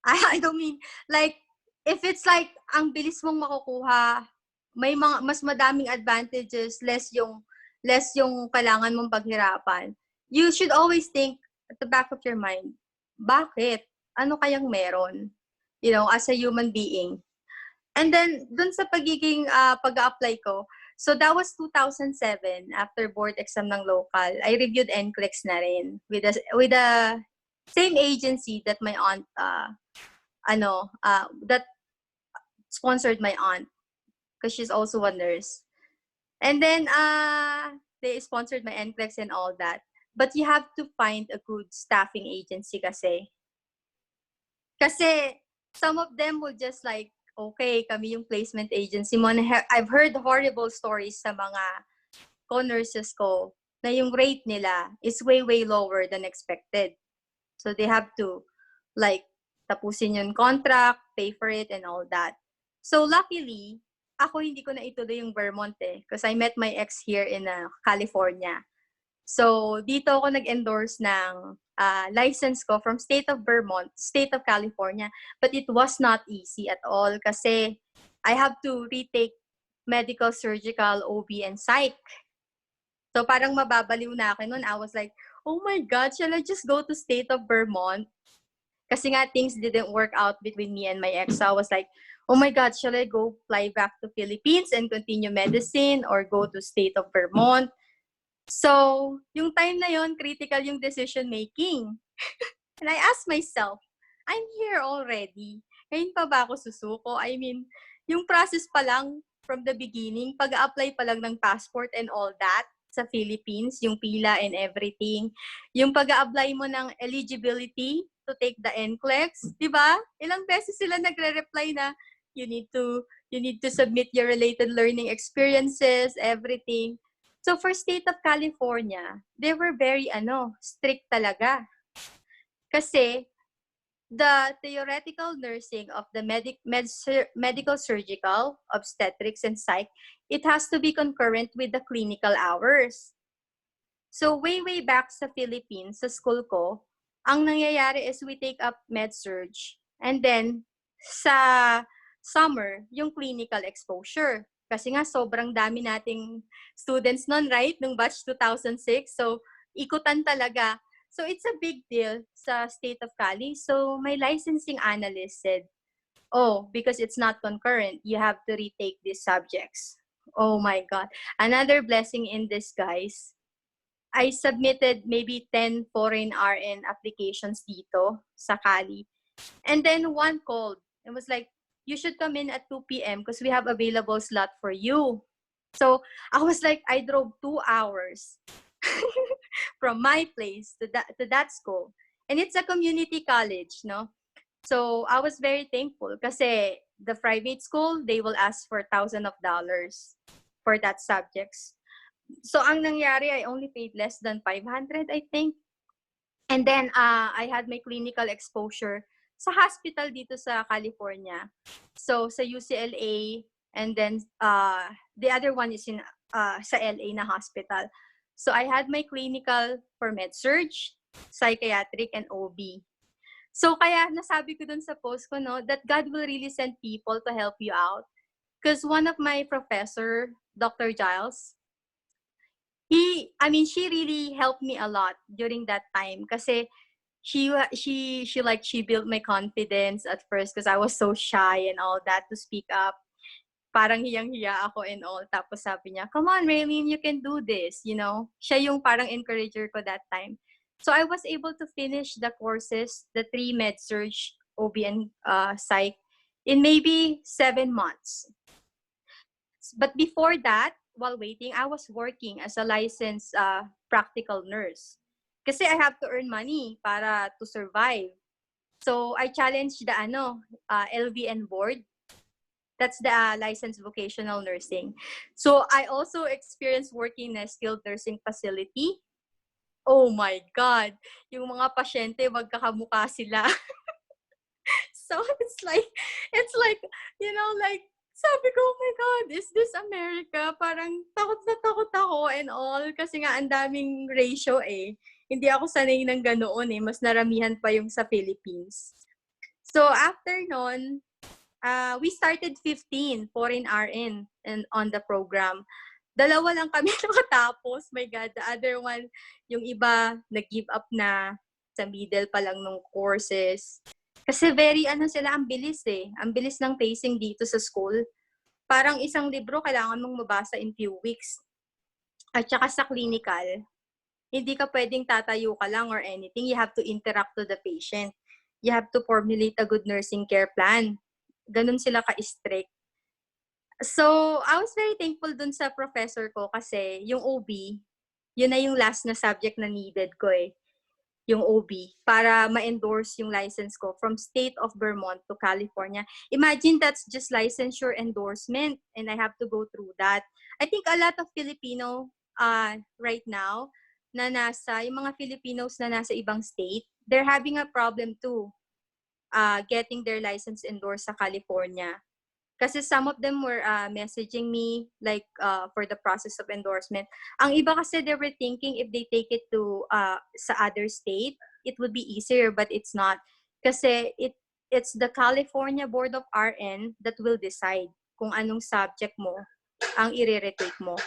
I don't mean, like, if it's like, ang bilis mong makukuha, may mga, mas madaming advantages, less yung kailangan mong paghirapan. You should always think at the back of your mind, bakit? Ano kayang meron? As a human being. And then, dun sa pagiging pag-a-apply ko, so that was 2007, after board exam ng local, I reviewed NCLEX na rin with the same agency that my aunt, that sponsored my aunt, because she's also a nurse. And then, they sponsored my NCLEX and all that. But you have to find a good staffing agency kasi. Kasi, some of them will just like, okay, kami yung placement agency mo. I've heard horrible stories sa mga co-nurses ko na yung rate nila is way, way lower than expected. So they have to, like, tapusin yung contract, pay for it, and all that. So luckily, ako hindi ko na ituloy yung Vermont because I met my ex here in California. So dito ako nag-endorse ng license ko from state of Vermont, state of California. But it was not easy at all kasi I have to retake medical, surgical, OB, and psych. So parang mababaliw na ako noon. I was like, oh my God, shall I just go to state of Vermont? Kasi nga things didn't work out between me and my ex. So I was like, oh my God, shall I go fly back to Philippines and continue medicine or go to state of Vermont? So, yung time na yon, critical yung decision making. And I asked myself, I'm here already. Ngayon pa ba ako susuko? I mean, yung process pa lang from the beginning, pag-apply pa lang ng passport and all that sa Philippines, yung pila and everything. Yung pag-apply mo ng eligibility to take the NCLEX, di ba? Ilang beses sila nagre-reply na you need to submit your related learning experiences, everything. So for state of California, they were very strict talaga. Kasi the theoretical nursing of the medical surgical, obstetrics, and psych, it has to be concurrent with the clinical hours. So way back sa Philippines, sa school ko, ang nangyayari is we take up med-surg and then sa summer, yung clinical exposure. Kasi nga sobrang dami nating students noon, right? Nung batch 2006. So ikutan talaga. So it's a big deal sa state of Cali. So my licensing analyst said, oh, because it's not concurrent, you have to retake these subjects. Oh my God. Another blessing in disguise. I submitted maybe 10 foreign RN applications dito sa Cali. And then one called. It was like, you should come in at 2 p.m. because we have available slot for you. So I was like, I drove 2 hours from my place to that school. And it's a community college, no? So I was very thankful kasi the private school, they will ask for $1,000 for that subjects. So ang nangyari, I only paid less than 500, I think. And then I had my clinical exposure sa hospital dito sa California. So sa UCLA, and then the other one is in sa LA na hospital. So I had my clinical for med-surg, psychiatric, and OB. So kaya nasabi ko dun sa post ko, no, that God will really send people to help you out. Because one of my professor, Dr. Giles, she really helped me a lot during that time. Kasi she built my confidence at first because I was so shy and all that to speak up. Parang hiyang-hiya ako and all. Tapos sabi niya, come on, Raylene, you can do this. You know, siya yung parang encourager ko that time. So I was able to finish the courses, the 3 med-surg, OB, and psych in maybe 7 months. But before that, while waiting, I was working as a licensed practical nurse. Kasi I have to earn money para to survive. So I challenged the LVN board. That's the licensed vocational nursing. So I also experienced working in a skilled nursing facility. Oh my God! Yung mga pasyente, magkakamukha sila. So it's like, like, sabi ko, oh my God, is this America? Parang takot na takot ako and all. Kasi nga, ang daming ratio eh. Hindi ako sanay ng ganoon eh. Mas naramihan pa yung sa Philippines. So after nun, we started 15 foreign RN and on the program. 2 lang kami nakatapos. My God, the other one, yung iba, nag-give up na sa middle pa lang ng courses. Kasi very, ang bilis eh. Ang bilis ng pacing dito sa school. Parang isang libro, kailangan mong mabasa in few weeks. At saka sa clinical, hindi ka pwedeng tatayo ka lang or anything. You have to interact to the patient. You have to formulate a good nursing care plan. Ganun sila ka-strict. So, I was very thankful dun sa professor ko kasi yung OB, yun na yung last na subject na needed ko eh. Yung OB, para ma-endorse yung license ko from state of Vermont to California. Imagine that's just licensure endorsement and I have to go through that. I think a lot of Filipino right now, yung mga Filipinos na nasa ibang state, they're having a problem too. Getting their license endorsed sa California. Kasi some of them were messaging me like for the process of endorsement. Ang iba kasi they were thinking if they take it to sa other state, it would be easier but it's not. Kasi it's the California Board of RN that will decide kung anong subject mo ang i-retake mo.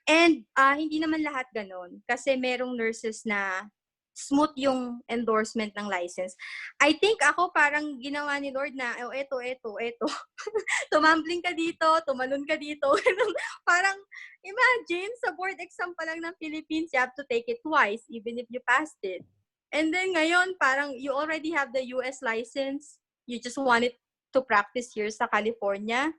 And hindi naman lahat ganon. Kasi merong nurses na smooth yung endorsement ng license. I think ako parang ginawa ni Lord na, eto. Tumambling ka dito, tumalon ka dito. Parang, imagine, sa board exam pa lang ng Philippines, you have to take it twice, even if you passed it. And then ngayon, parang you already have the US license. You just want it to practice here sa California.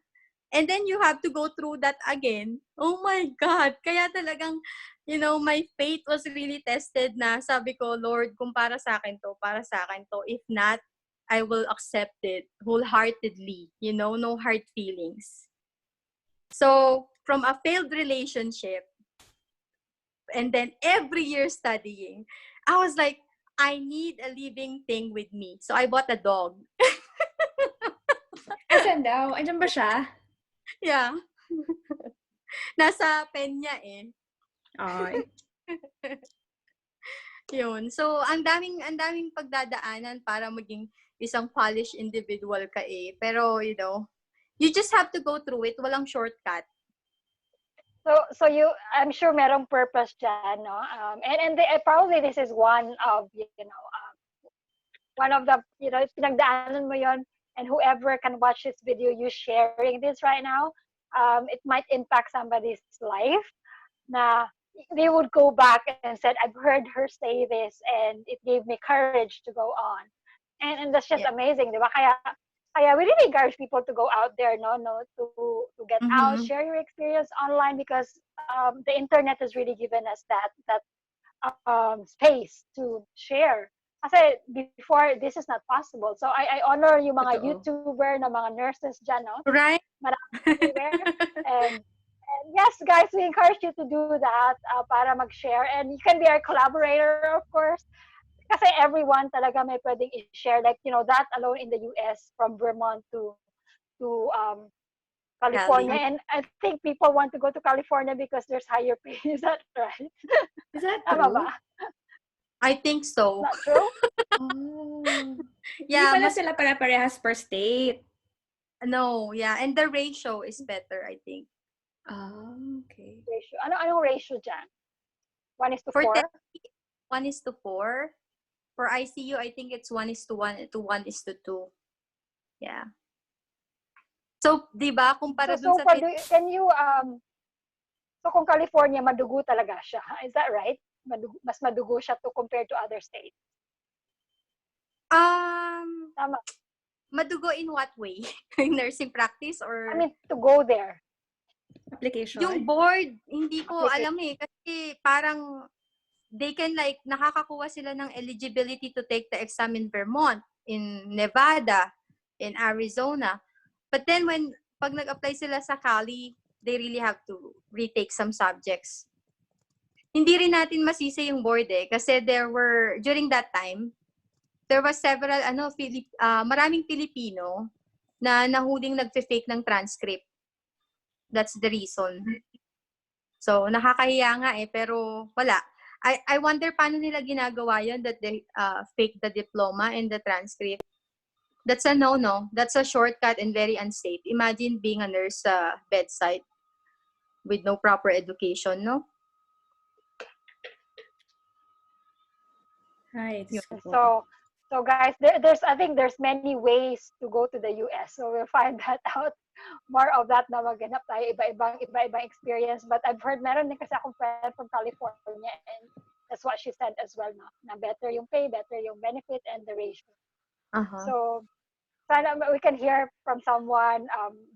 And then you have to go through that again. Oh my God! Kaya talagang, my faith was really tested na sabi ko, Lord, kung para sa akin to, para sa akin to. If not, I will accept it wholeheartedly. No hard feelings. So, from a failed relationship, and then every year studying, I was like, I need a living thing with me. So, I bought a dog. Asan daw? Andiyan ba siya? Yeah. Nasa pen niya eh. Ay. Yun. So, ang daming pagdadaanan para maging isang polished individual ka eh. Pero, you just have to go through it. Walang shortcut. So I'm sure merong purpose dyan, no? And probably this is one of, one of the, pinagdaanan mo yon. And whoever can watch this video, you sharing this right now, it might impact somebody's life. Na they would go back and said, I've heard her say this, and it gave me courage to go on. And that's just amazing, di ba? Kaya we really encourage people to go out there, to get out, share your experience online, because the internet has really given us that space to share. Kasi before, this is not possible. So I honor yung mga YouTuber na mga nurses dyan, no? Right? Marami and yes, guys, we encourage you to do that para mag-share. And you can be our collaborator, of course. Kasi everyone talaga may pwedeng i-share. Like, that alone in the US, from Vermont to California. Cali. And I think people want to go to California because there's higher pay. Is that right? Is that Tama true? ba? I think so. Not true? Oh. Yeah, Hindi pala sila pare-parehas per state. No, yeah. And the ratio is better, I think. Okay. Ratio. Anong ratio dyan? 1 is to For 4? 1 is to 4. For ICU, I think it's 1 is to 1 to 1 is to 2. Yeah. So, di ba, kumpara dun sa... Can you, so kung California, madugo talaga siya. Is that right? Mas madugo siya to compared to other states? Tama. Madugo in what way? Nursing practice or... I mean, to go there. Application? Yung board, hindi ko alam eh. Kasi parang they can like, nakakakuha sila ng eligibility to take the exam in Vermont, in Nevada, in Arizona. But then pag nag-apply sila sa Cali, they really have to retake some subjects. Hindi rin natin masisi yung board eh. Kasi during that time, there was several, maraming Pilipino na nahuling nagfe-fake ng transcript. That's the reason. So, nakakahiya nga eh, pero wala. I wonder paano nila ginagawa yun, that they fake the diploma and the transcript. That's a no-no. That's a shortcut and very unsafe. Imagine being a nurse sa bedside with no proper education, no? Right. So guys, I think there's many ways to go to the US. So we'll find that out. More of that na maganap tayo, iba-ibang experience. But I've heard, meron din kasi akong friend from California, and that's what she said as well, na better yung pay, better yung benefit, and the ratio. So we can hear from someone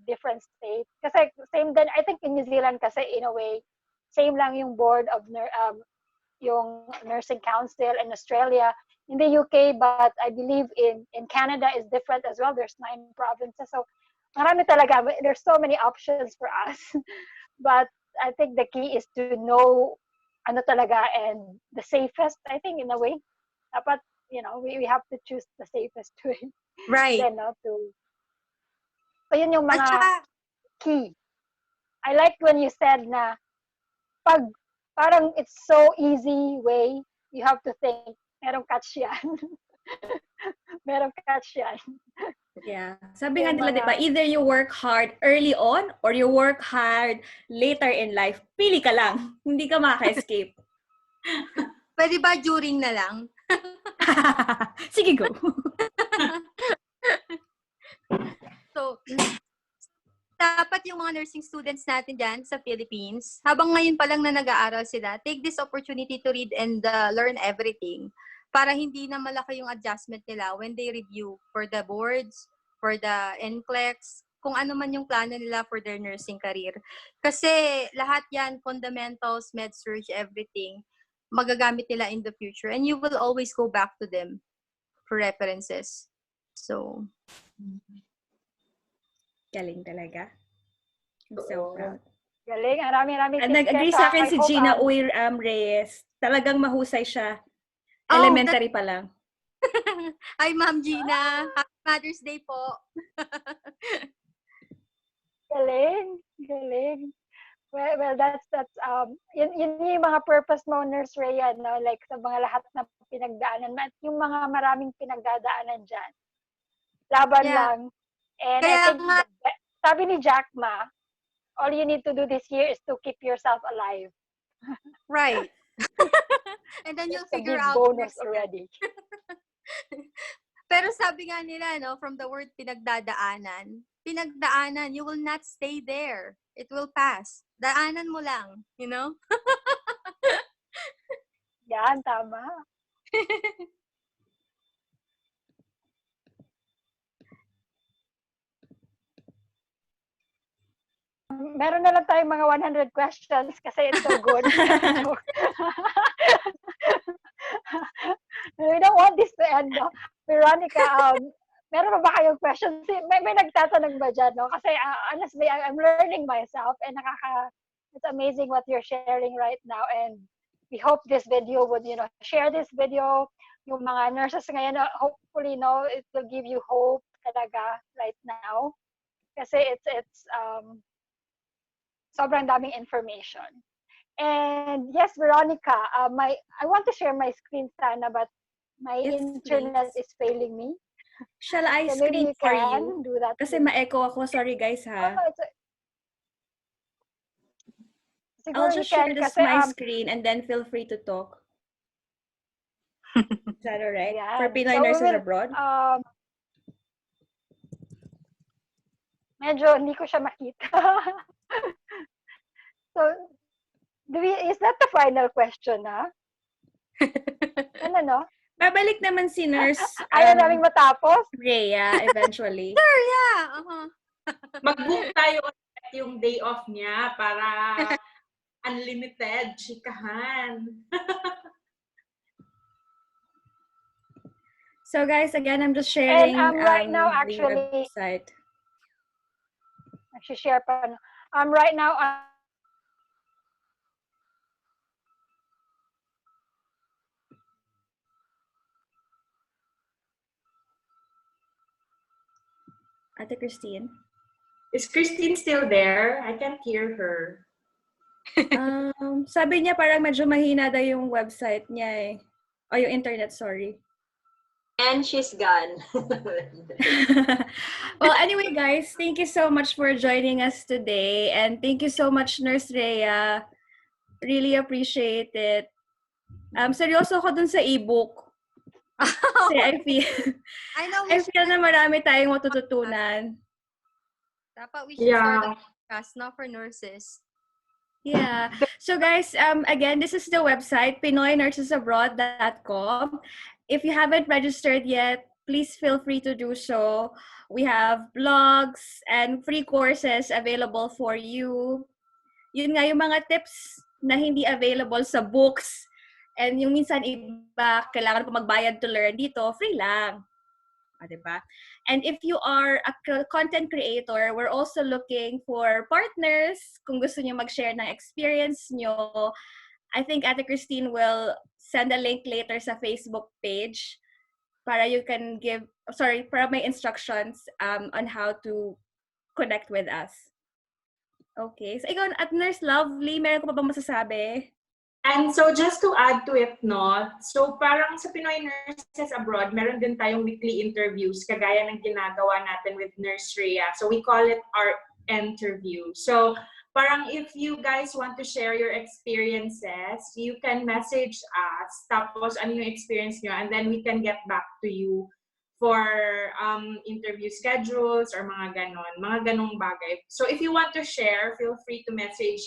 different state. Kasi same din, I think in New Zealand kasi in a way, same lang yung board of yung nursing council in Australia, in the UK, but I believe in Canada is different as well. There's 9 provinces. So marami talaga. There's so many options for us. But I think the key is to know ano talaga, and the safest, I think, in a way. Dapat, we have to choose the safest way. Right. Then, so yun yung mga key. I like when you said na parang it's so easy way, you have to think, merong catch yan. Merong catch yan. Yeah. Sabi nga nila, di ba, either you work hard early on or you work hard later in life. Pili ka lang. Hindi ka maka-escape. Pwede ba during na lang? Sige, go. So, dapat yung mga nursing students natin dyan sa Philippines, habang ngayon pa lang na nag-aaral sila, take this opportunity to read and learn everything para hindi na malaki yung adjustment nila when they review for the boards, for the NCLEX, kung ano man yung plano nila for their nursing career. Kasi lahat yan, fundamentals, med-surg, everything, magagamit nila in the future, and you will always go back to them for references. So, galing talaga. I'm so proud. Galing. Marami-rami. Nag-agree sa akin si Gina Uy Reyes. Talagang mahusay siya. Elementary pa lang. Hi, Ma'am Gina. Happy Mother's Day po. Galing. Galing. Well, that's yun yung mga purpose mo, Nurse Rhea, no? Like sa mga lahat na pinagdaanan, at yung mga maraming pinagdadaanan dyan. Laban lang. And I think, sabi ni Jack Ma, all you need to do this year is to keep yourself alive. Right. And then you'll figure out bonus already. Pero sabi nga nila, no, from the word pinagdaanan, you will not stay there. It will pass. Daanan mo lang, you know? Yan, tama. Meron na lang tayong mga 100 questions kasi it's so good. We don't want this to end, no? Veronica, meron ba kayong questions? May nagtatanong ba dyan, no? Kasi honestly, I'm learning myself, and it's amazing what you're sharing right now, and we hope this video would, share this video. Yung mga nurses ngayon, hopefully, it will give you hope talaga right now. Kasi it's sobrang daming information. And yes, Veronica, I want to share my screen sana, but my internet is failing me. Shall I So maybe screen you for can you? do that. Kasi ma-echo ako. Sorry guys Oh, ha. no, I'll siguro you just share can this kasi my screen and then feel free to talk. Is that alright? For yan. Pinoy So we nurses will abroad? medyo hindi ko siya makita. So is that the final question na? Ano? Babalik naman si Nurse Ayaw naming matapos? Rhea eventually. Sure, yeah. Mag-book tayo ulit yung day off niya para unlimited chikahan. So guys, again, I'm just sharing And right now, the actually, website. actually share pa. Right now, Ate Christine? Is Christine still there? I can't hear her. Sabi niya parang medyo mahina daw yung website niya eh. O yung internet, sorry. And she's gone. Well, anyway, guys, thank you so much for joining us today. And thank you so much, Nurse Rhea. Really appreciate it. Seryoso ako dun sa ebook. Kasi I feel na marami tayong matututunan. Dapat we should start a podcast, not for nurses. Yeah. So guys, again, this is the website, PinoyNursesAbroad.com. If you haven't registered yet, please feel free to do so. We have blogs and free courses available for you. Yun nga yung mga tips na hindi available sa books. And yung minsan iba, kailangan pa magbayad to learn dito, free lang. Diba? And if you are a content creator, we're also looking for partners. Kung gusto niyo mag-share ng experience niyo, I think Ate Christine will send a link later sa Facebook page para you can para may instructions on how to connect with us. Okay. So ikaw, at Nurse Lovely, meron ko pa bang masasabi? And so just to add to it, no, so parang sa Pinoy Nurses Abroad, meron din tayong weekly interviews kagaya ng ginagawa natin with Nurse Rhea. So we call it RNterview. So parang if you guys want to share your experiences, you can message us, tapos ano yung experience nyo, and then we can get back to you for interview schedules or mga ganong bagay. So if you want to share, feel free to message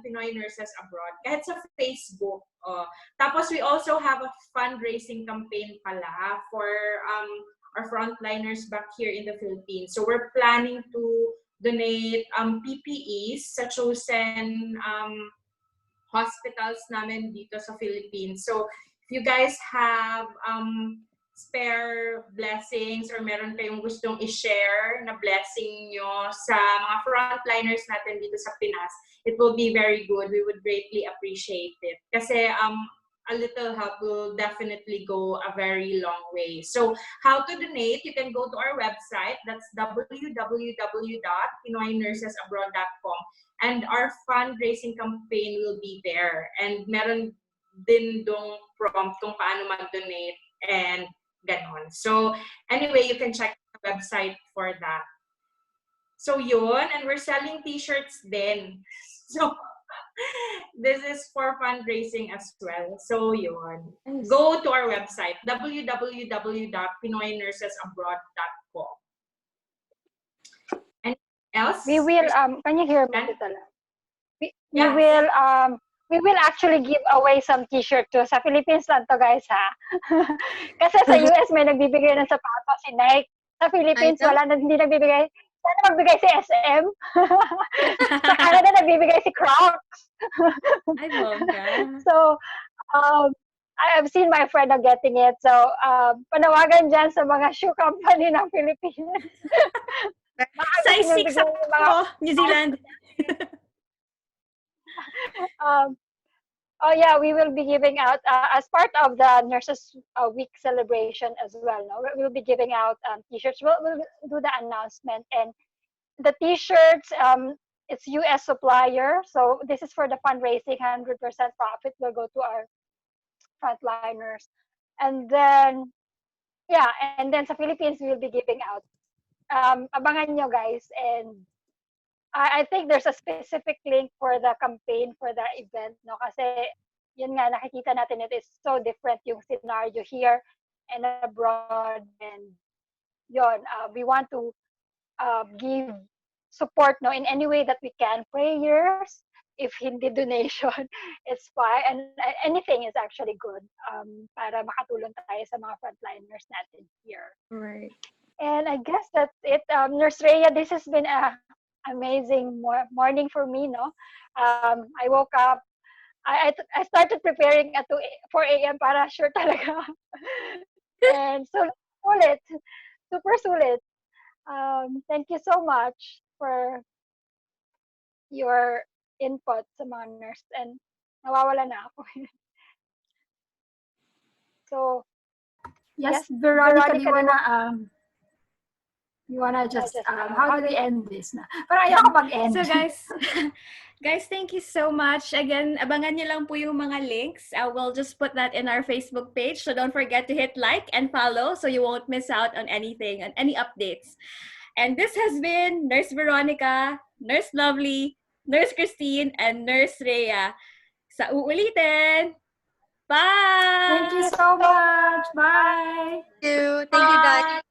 Pinoy Nurses Abroad, kahit sa Facebook. Tapos we also have a fundraising campaign pala for our frontliners back here in the Philippines. So we're planning to donate PPEs sa chosen hospitals namin dito sa Philippines. So if you guys have spare blessings or meron kayong gustong i-share na blessing nyo sa mga frontliners natin dito sa Pinas, it will be very good. We would greatly appreciate it. Kasi a little help will definitely go a very long way. So how to donate? You can go to our website. That's www.pinoynursesabroad.com. And our fundraising campaign will be there. And meron din dong prompt kung paano mag-donate and ganon. So anyway, you can check the website for that. So yun, and we're selling t-shirts then. So this is for fundraising as well. So yun, go to our website, www.pinoynursesabroad.com. Anything else? We will, can you hear me, Titala? We will actually give away some t-shirt to. Sa Philippines lang to, guys, ha? Kasi sa US may nagbibigay ng sapatos, si Nike. Sa Philippines, wala na, hindi nagbibigay. Sana magbigay si SM. Sa Canada, nagbibigay si Crocs. Ay, bongga. So, I've seen my friend are getting it. So, panawagan dyan sa mga shoe company ng Philippines. Size 6 ako, New Zealand. We will be giving out as part of the Nurses Week celebration as well. No, we'll be giving out t-shirts. We'll do the announcement, and the t-shirts. It's U.S. supplier, so this is for the fundraising. 100% profit will go to our frontliners, and then yeah, and then sa Philippines, we'll be giving out. Abangan nyo, guys. And I think there's a specific link for the campaign for the event, no? Kasi yun nga, nakikita natin it is so different yung scenario here and abroad. And yun, we want to give support, no, in any way that we can. Prayers, if hindi donation, it's fine. And anything is actually good para makatulong tayo sa mga frontliners natin here. Right. And I guess that's it. Nurse Rhea, this has been a amazing morning for me, no? I woke up, I started preparing at 4 a.m. para sure talaga. And so, sulit. Super sulit. Thank you so much for your input sa mga nurse. And nawawala na ako. So, yes, Veronica, you wanna just how do we end this na? Para ayoko mag-end. So guys, thank you so much. Again, abangan niyo lang po yung mga links. I will just put that in our Facebook page. So don't forget to hit like and follow so you won't miss out on anything, on any updates. And this has been Nurse Veronica, Nurse Lovely, Nurse Christine, and Nurse Rhea. Sa uulitin! Bye! Thank you so much! Bye! Thank you. Thank you, guys.